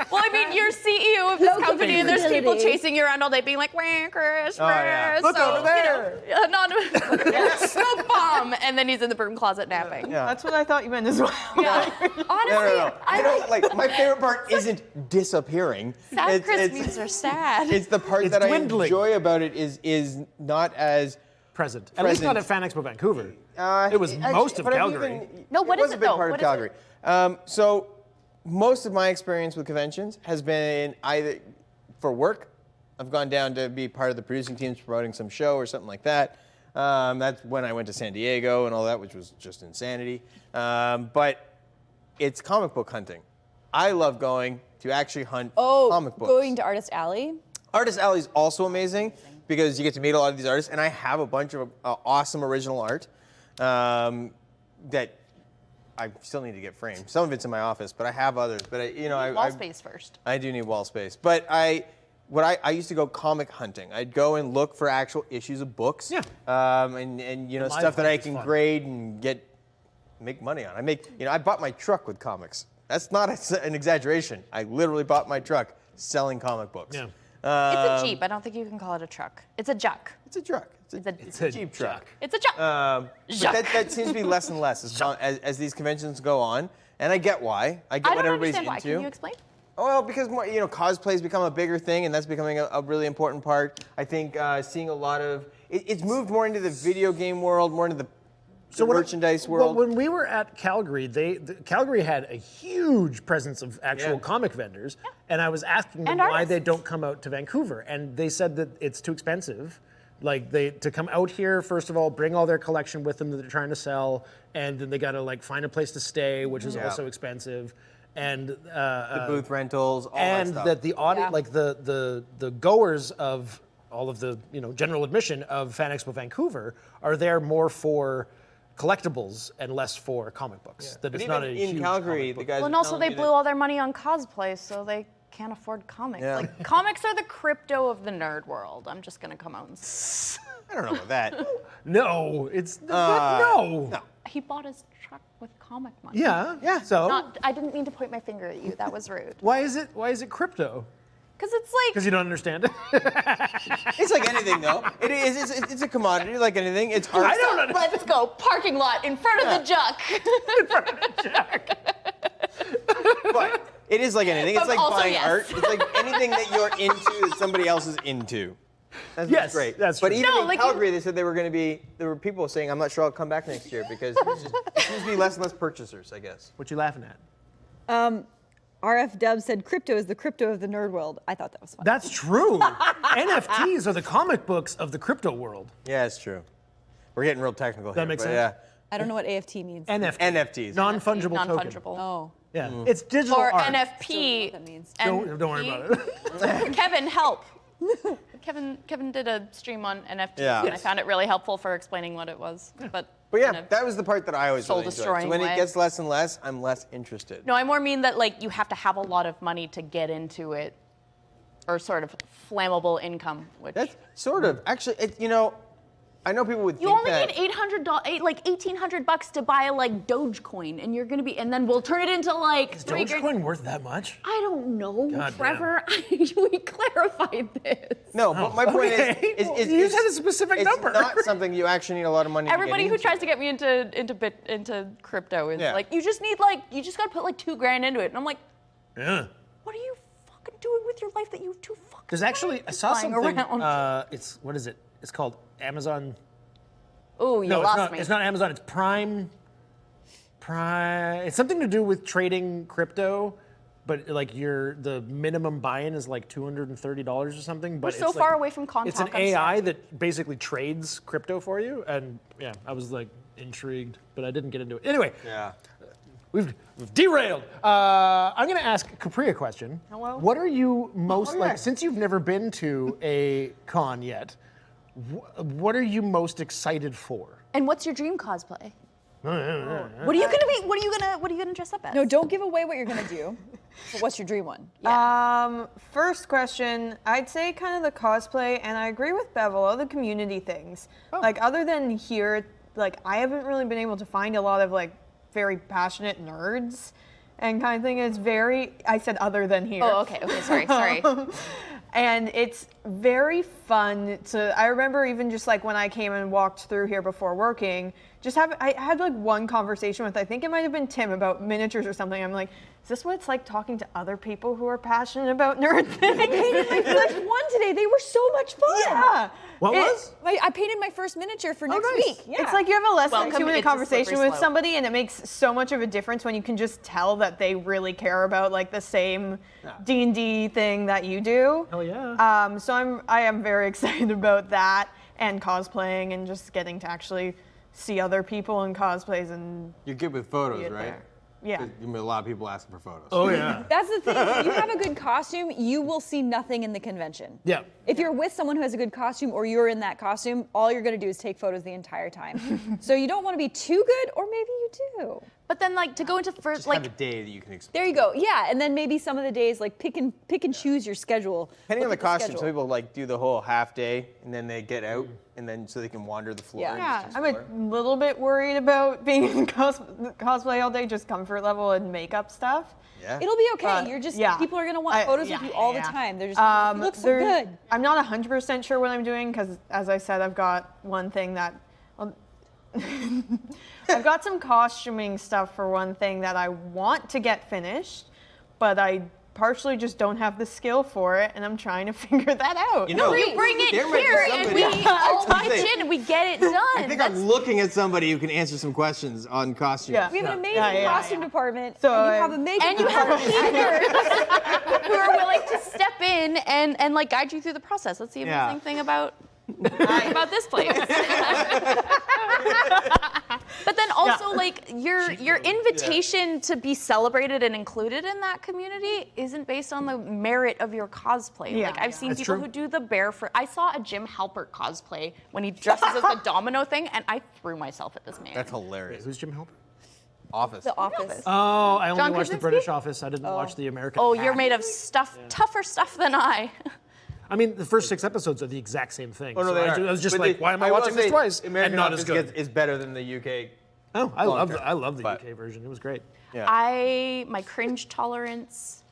Well, I mean, you're CEO of this Local company, and there's people visibility. chasing you around all day, being like, "Wah, Chris, Oh, yeah. Chris." Look So, over there. You know, smoke bomb, and then he's in the broom closet napping. Yeah. That's what I thought you meant as well. Yeah. Honestly, No. I don't like. My favorite part isn't disappearing. sad Chris memes are sad. It's the part It's that dwindling. I enjoy about it is not as. Present. At least not at FanExpo Vancouver. It was Actually, most of but I've Calgary. No, what it is was it, a big though? part What of is it? Calgary. So most of my experience with conventions has been either for work. I've gone down to be part of the producing teams promoting some show or something like that. That's when I went to San Diego and all that, which was just insanity. But it's comic book hunting. I love going to actually hunt comic books. Going to Artist Alley? Artist Alley is also amazing because you get to meet a lot of these artists, and I have a bunch of awesome original art that I still need to get framed. Some of it's in my office, but I have others. But Wall space first. I do need wall space. But I used to go comic hunting. I'd go and look for actual issues of books. Yeah. And Live stuff that I hunt is can fun. grade and make money on. I bought my truck with comics. That's not an exaggeration. I literally bought my truck selling comic books. Yeah. It's a Jeep. I don't think you can call it a truck. It's a juck. It's a truck. It's a Jeep truck. It's a juck. But that seems to be less and less as these conventions go on, and I get why. I get I what don't everybody's understand why. into. Can you explain? Well, because more, cosplay's become a bigger thing, and that's becoming a really important part. I think seeing a lot of it's moved more into the video game world, more into the merchandise world. But when we were at Calgary, Calgary had a huge presence of actual comic vendors, and I was asking them And why artists. they don't come out to Vancouver, and they said that it's too expensive. Like to come out here, first of all, bring all their collection with them that they're trying to sell, and then they got to find a place to stay, which is also expensive, and the booth rentals, all that and stuff. that the audience, Yeah. like the goers of all of the general admission of FanExpo Vancouver are there more for collectibles and less for comic books. That But it's even not a in huge Calgary, comic the book. guys. Well, and were also telling they me blew all their money on cosplay, so they can't afford comics. Yeah. Like comics are the crypto of the nerd world. I'm just gonna come out and say I don't know about that. No, it's no. he bought his truck with comic money. Yeah. So I didn't mean to point my finger at you. That was rude. why is it crypto? Because it's like Because you don't understand it. It's like anything, though. It is. It's a commodity, like anything. It's art. I don't understand. let's go parking lot in front of the juck. But it is like anything. It's But like also, buying yes. art. It's like anything that you're into that somebody else is into. That's Yes, great. that's but true. even No, in like Calgary, they said there were people saying, "I'm not sure I'll come back next year because it seems to be less and less purchasers." I guess. What you laughing at? RF Dub said crypto is the crypto of the nerd world. I thought that was fun. That's true. NFTs are the comic books of the crypto world. Yeah, it's true. We're getting real technical here. That makes but sense? I don't know what AFT means. NFTs. NFTs. Non-fungible token. Non-fungible. Oh. Yeah. It's digital Or art. NFP. That means. Don't worry about it. Kevin, help. Kevin did a stream on NFTs, Yeah. and I found it really helpful for explaining what it was. But yeah, in a- that was the part that I always really enjoyed. So soul-destroying when way. it gets less and less, I'm less interested. No, I more mean that like you have to have a lot of money to get into it, or sort of flammable income. Which That's sort of actually. I know people would you think only that. need like $1,800 to buy like Dogecoin, and you're gonna be, and then we'll turn it into like Is $3 grand. Dogecoin worth that much? I don't know, God Trevor. we clarified this. No, but my point okay. is, Well, you said a specific number. It's not something you actually need a lot of money. Everybody to who get tries to get me into crypto is Yeah. like, you just gotta put like $2 grand into it, and I'm like, Yeah. what are you fucking doing with your life that you have too fucking? There's actually, I saw flying something. around? What is it? It's called Amazon. Oh, you No, lost me. it's not Amazon. It's Prime. It's something to do with trading crypto, but like the minimum buy-in is like $230 or something. But We're so it's far like, away from Con It's an Talk, I'm AI sorry. that basically trades crypto for you, and yeah, I was like intrigued, but I didn't get into it. Anyway, Yeah. we've derailed. I'm going to ask Capri a question. Hello? What are you most yeah. like, since you've never been to a con yet, What are you most excited for? And what's your dream cosplay? What are you gonna be? What are you gonna dress up as? No, don't give away what you're gonna do. But what's your dream one? Yeah. First question, I'd say kind of the cosplay, and I agree with Bevel, all the community things. Like other than here, like I haven't really been able to find a lot of like very passionate nerds and kind of thing. It's very, I said other than here. Oh, okay, sorry. And it's very fun to, I remember even just like when I came and walked through here before working, I had like one conversation with, I think it might have been Tim about miniatures or something. I'm like, is this what it's like talking to other people who are passionate about nerd things? I painted my first one today. They were so much fun. Yeah. I painted my first miniature for next week. Yeah. It's like you have a less than Welcome, 2 minute it's a conversation slippery with slope. somebody, and it makes so much of a difference when you can just tell that they really care about like the same D&D thing that you do. Oh yeah. So I am very excited about that and cosplaying and just getting to actually see other people in cosplays and You're good with photos, be it right? there. Yeah. There's gonna be a lot of people asking for photos. Oh yeah. That's the thing. If you have a good costume, you will see nothing in the convention. Yeah. If you're with someone who has a good costume or you're in that costume, all you're going to do is take photos the entire time. So you don't want to be too good, or maybe you do. But then, like, to go into first, Just like, have a day that you can explore. There you go. Yeah, and then maybe some of the days, like pick and choose your schedule. Depending on the Look at costume, some schedule. people like do the whole half day and then they get out and then so they can wander the floor. Yeah. and Yeah, just I'm explore. a little bit worried about being in cosplay all day, just comfort level and makeup stuff. Yeah. It'll be okay. You're just people are going to want photos with you all the time. They're just you look so good. I'm not 100% sure what I'm doing because, as I said, I've got one thing that I've got some costuming stuff for one thing that I want to get finished, but I partially just don't have the skill for it, and I'm trying to figure that out. You know, you bring it there might be here and we somebody- all I pitch in and we get it done. I think I'm looking at somebody who can answer some questions on costumes. Yeah. We have an amazing costume department, So, and you have a makeup And you have department. painters who are willing to step in and like guide you through the process. That's the Yeah. amazing thing about this place. But then also like your invitation to be celebrated and included in that community isn't based on the merit of your cosplay. Yeah, Like I've seen That's people true. who do the barefoot. I saw a Jim Halpert cosplay when he dresses as the domino thing, and I threw myself at this man. That's hilarious. Who's Jim Halpert? Office. The Office. Oh, I only John watched the Krasinski? British Office. I didn't watch the American. Oh, you're Pack. made of tougher stuff than I. I mean, the first 6 episodes are the exact same thing. Oh, no, so they I are. was just But like, why am I will watching this say twice? American And not Office as good. is better than the UK. Oh, I long love term. the UK version. It was great. Yeah. My cringe tolerance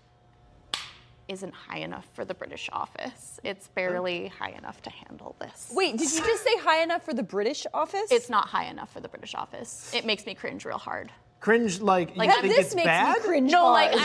isn't high enough for the British Office. It's barely high enough to handle this. Wait, did you just say high enough for the British Office? It's not high enough for the British Office. It makes me cringe real hard. Cringe, like you Like, think this it's makes bad? me cringe No, hard.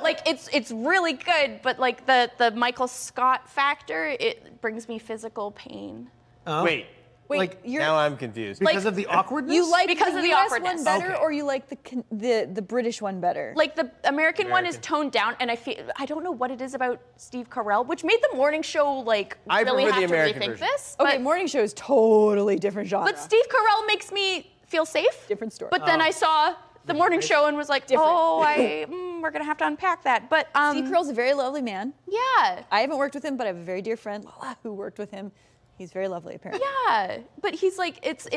like it's really good, but like the Michael Scott factor, it brings me physical pain. Wait. Wait, like, you're, Now I'm confused. Because like, of the awkwardness? you like because the of the US awkwardness. one better, Okay. or you like the British one better? Like the American one is toned down, and I don't know what it is about Steve Carell, which made the morning show like I really prefer have the to American rethink version. this. Okay, But, morning show is totally different genre. but Steve Carell makes me feel safe. Different story. But then I saw the morning show and was like, Different. we're gonna have to unpack that. But Steve Carell's a very lovely man. yeah. I haven't worked with him, but I have a very dear friend, Lala, who worked with him. He's very lovely, apparently. Yeah, but he's like it's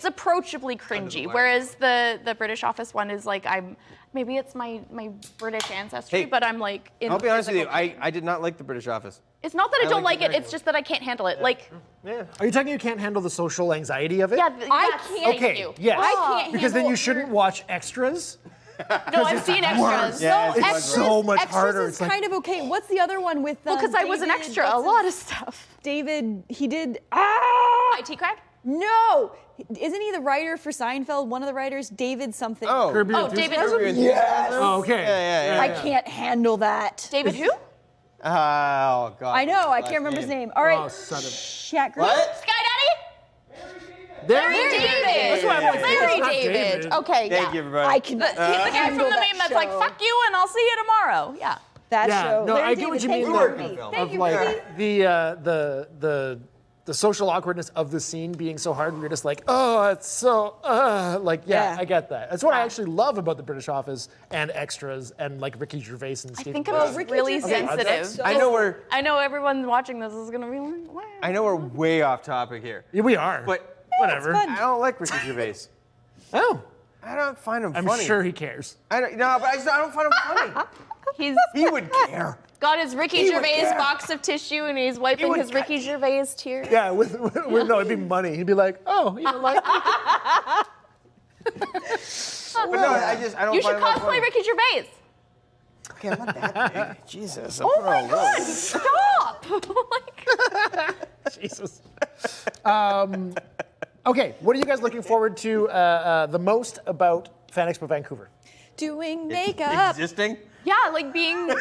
approachably cringy, whereas the British Office one is like maybe it's my British ancestry, Hey, but I'm like in I'll be honest with you. physical pain. I did not like the British Office. It's not that I I don't like like the it; it's just that I can't handle it. Like Yeah. Are you talking you can't handle the social anxiety of it? yeah, I that's- can't- thank Okay, you. yes. I can't Because then handle you shouldn't watch extras. No, I've seen extras. Yeah, No, it's extras. so much Extras harder. is It's like- kind of okay. What's the other one with Well, because I was an David- extra, a what's lot his- of stuff. David, he did. IT crack? No! Isn't he the writer for Seinfeld? One of the writers? David something. Oh. Curb Your Oh, David. Enthusiasm? Oh, okay. Yeah. I can't handle that. David who? Oh God. I know, I Last can't remember his name. All right. Oh, son of- Shatner. What? Sky Daddy? There Larry it is. David. That's why I'm like, Larry it's not David. David. Okay, yeah. Thank you, everybody. I cannot He's the guy from handle the that meme that's like, show. fuck you and I'll see you tomorrow. Yeah. That Yeah, show. no, Larry I get what David, you thank mean. you, though, Ruby. of Thank Of you, like Ruby. the the social awkwardness of the scene being so hard, we're just like, oh, it's so, Yeah. I get that. That's what I actually love about the British Office and extras and like Ricky Gervais and I Stephen think Colbert. I'm Ricky really Gervais. sensitive. I know everyone watching this is gonna be like, wow. I know we're way off topic here. Yeah, we are. But whatever. I don't like Ricky Gervais. Oh, I don't find him I'm funny. sure he cares. I don't find him funny. He would care. Got his Ricky He would Gervais care. box of tissue and he's wiping would his care. Ricky Gervais tears. Yeah, with no, it'd be money. He'd be like, oh, you don't like me? But no, I don't You find should him that cosplay funny. Ricky Gervais. Okay, I'm not that big. Jesus. Oh my God! Stop! Like, Jesus. Okay, what are you guys looking forward to the most about FanExpo Vancouver? Doing makeup. Existing? yeah, like being.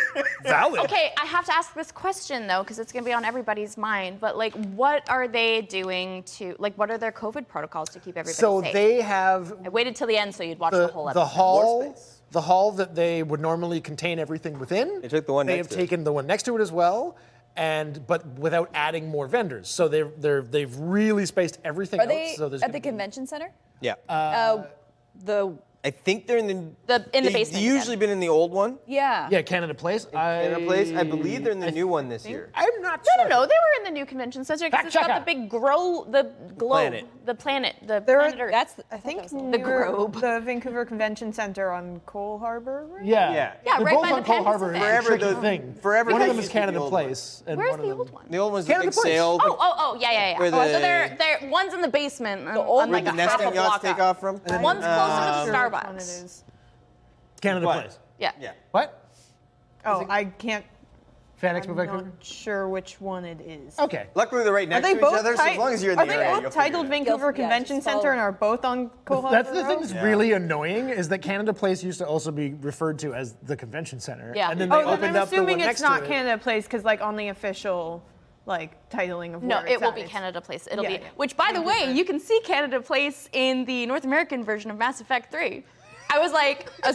Valid. Okay, I have to ask this question though, because it's gonna be on everybody's mind. But like, what are they doing to like? What are their COVID protocols to keep everybody So safe? they have I waited till the end so you'd watch the whole episode. More space. The hall that they would normally contain everything within. They took the one They next have to it. taken the one next to it as well, but without adding more vendors. So they've really spaced everything Are out. they So there's at gonna the be- convention center? Yeah. The I think they're in in the they've basement usually been in the old one. yeah. Yeah, Canada Place. In a place. I believe they're in the new one this year. I'm not No, sure. no, they were in the new convention center because Fact it's got checker. the big globe, the planet, the There are- planet Earth. That's I think the near Grove. the Vancouver Convention Center on Cole Harbor. Right? Yeah. Yeah. Yeah, They're right both by on the Cole Pan Harbor. Pacific. Forever Tricky the- thing. forever One they of them is used to be Canada the old one. Place. And Where's one of the them- old one? The old one's the Canada big Place. sail. Oh, yeah. Where Oh, so the- they're one's in the basement. old on Where like the a half a nesting yachts block take up. off from. One's closer to the Sure which one it Starbucks. is. Canada What? Place. Yeah. Yeah. What? Oh, I can't. FanExpo I'm Vancouver? not sure which one it is. Okay. Luckily, they're right Are next they to each both other, so as long as you're in Are the they area, both you'll figure titled it out. Vancouver Yeah, Convention just follow- Center and are both on Cole Harbor? That's the thing Road? that's Yeah. really annoying is that Canada Place used to also be referred to as the convention center. Yeah. And then they Oh, then opened I'm up the one assuming next it's not to it. Canada Place because, like, on the official, like, titling of No, where it it's will at, be it's- Canada Place. It'll Yeah, be, yeah. which by the way, you can see Canada Place in the North American version of Mass Effect 3. I was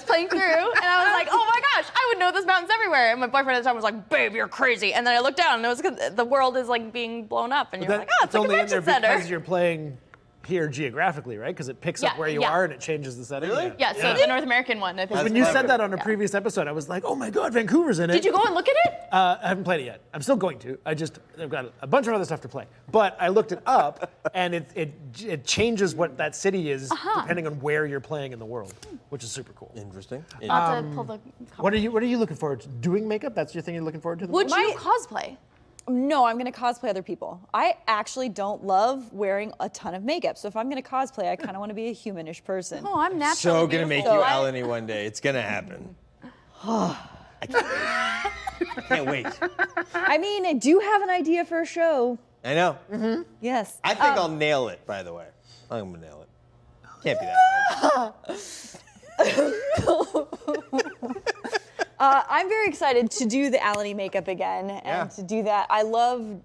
playing through, and I was like, oh my gosh, I would know there's mountains everywhere. And my boyfriend at the time was like, babe, you're crazy. And then I looked down, and it was 'cause the world is like being blown up, and you're That- like, oh, it's a only in there convention center. because you're playing here geographically, right? Because it picks up Yeah, where you yeah. are and it changes the setting. Really? Yeah, so the North American one, I think. When you said that on a previous episode, I was like, oh my God, Vancouver's in it. Did you go and look at it? I haven't played it yet. I'm still going to. I've got a bunch of other stuff to play. But I looked it up, and it changes what that city is depending on where you're playing in the world, which is super cool. Interesting. Not to pull the. What are you looking forward to? Doing makeup? That's your thing you're looking forward to? the Would most? you cosplay? No, I'm gonna cosplay other people. I actually don't love wearing a ton of makeup. So if I'm gonna cosplay, I kind of want to be a humanish person. Oh, I'm naturally So gonna make you beautiful. Eleni one day. It's gonna happen. I can't wait. I mean, I do have an idea for a show. I know. Yes. I think I'll nail it. By the way, I'm gonna nail it. Can't be that hard. I'm very excited to do the Alany makeup again and Yeah. to do that. I love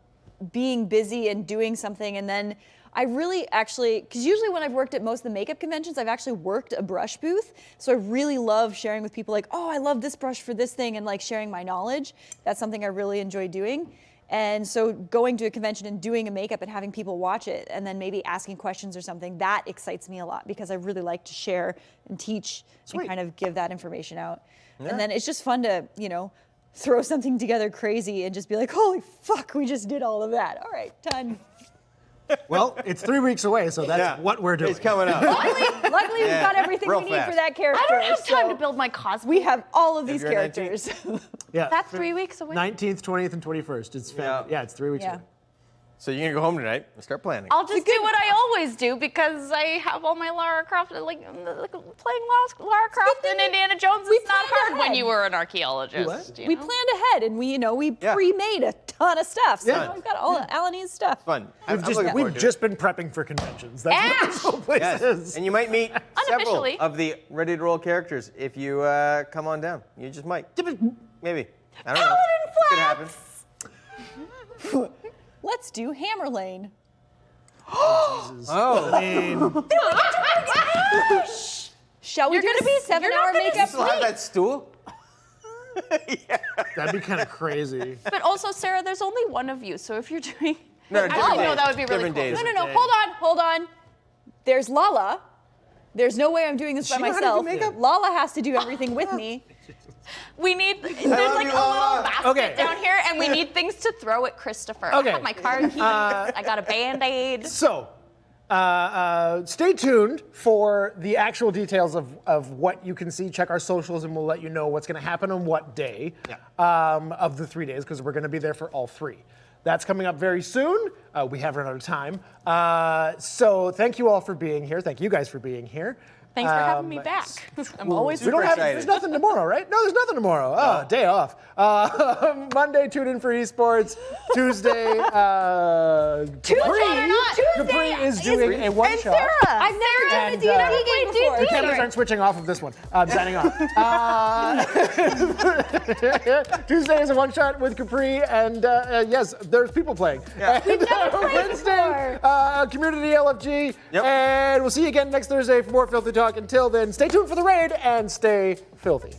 being busy and doing something, and then I really actually, because usually when I've worked at most of the makeup conventions, I've actually worked a brush booth. So I really love sharing with people like, oh, I love this brush for this thing, and like sharing my knowledge. That's something I really enjoy doing. And so going to a convention and doing a makeup and having people watch it and then maybe asking questions or something, that excites me a lot because I really like to share and teach and kind of give that information out. And then it's just fun to, throw something together crazy and just be like, holy fuck, we just did all of that. All right, done. Well, it's 3 weeks away, so that's Yeah. what we're doing. It's coming up. Luckily, we've got everything real we need for fast. that character. I don't have time so to build my cosplay. We have all of these February characters. Yeah. That's 3 weeks away. 19th, 20th, and 21st. Yeah. It's 3 weeks Yeah. away. So you're gonna go home tonight and start planning. I'll just do what I always do because I have all my Lara Croft, like playing Lara Croft and Indiana Jones. It's not planned hard when ahead. you were an archaeologist. What? you We know? planned ahead and we Yeah. pre-made a ton of stuff. So Yeah. we've got all of Alanie's stuff. Fun. I'm looking forward We've to just been prepping for conventions. That's what this whole place Yes. is. And you might meet several Unofficially. of the ready to roll characters if you come on down. You just might. Maybe. I don't know. It could happen. Let's do Hammer Lane. Oh. I mean, Shall we You're do gonna a be- 7-hour you're not gonna makeup? Still have that stool? that'd be kind of crazy. But also, Sarah, there's only one of you, so if you're doing No, Actually, no, that would be really different cool. days. No. Hold on. There's Lala. There's no way I'm doing this by she know how to do myself. makeup? Lala has to do everything with me. We need, there's like a little basket Okay. down here, and we need things to throw at Christopher. Okay. I have my car keys, I got a Band-Aid. So, stay tuned for the actual details of what you can see. Check our socials, and we'll let you know what's going to happen on what day of the 3 days, because we're going to be there for all three. That's coming up very soon. We have run out of time. So thank you all for being here. Thank you guys for being here. Thanks for having me back. I'm always We don't have, excited. there's nothing tomorrow, right? No, there's nothing tomorrow. Oh, day off. Monday, tune in for esports. Tuesday, Capri is doing a one-shot. I've never done a And, D&D game before. The cameras aren't switching off of this one. I'm signing off. Tuesday is a one-shot with Capri, and yes, there's people playing. Yeah. And, Wednesday, Community LFG, Yep. and we'll see you again next Thursday for more Filthy Talk. Until then, stay tuned for the raid and stay filthy.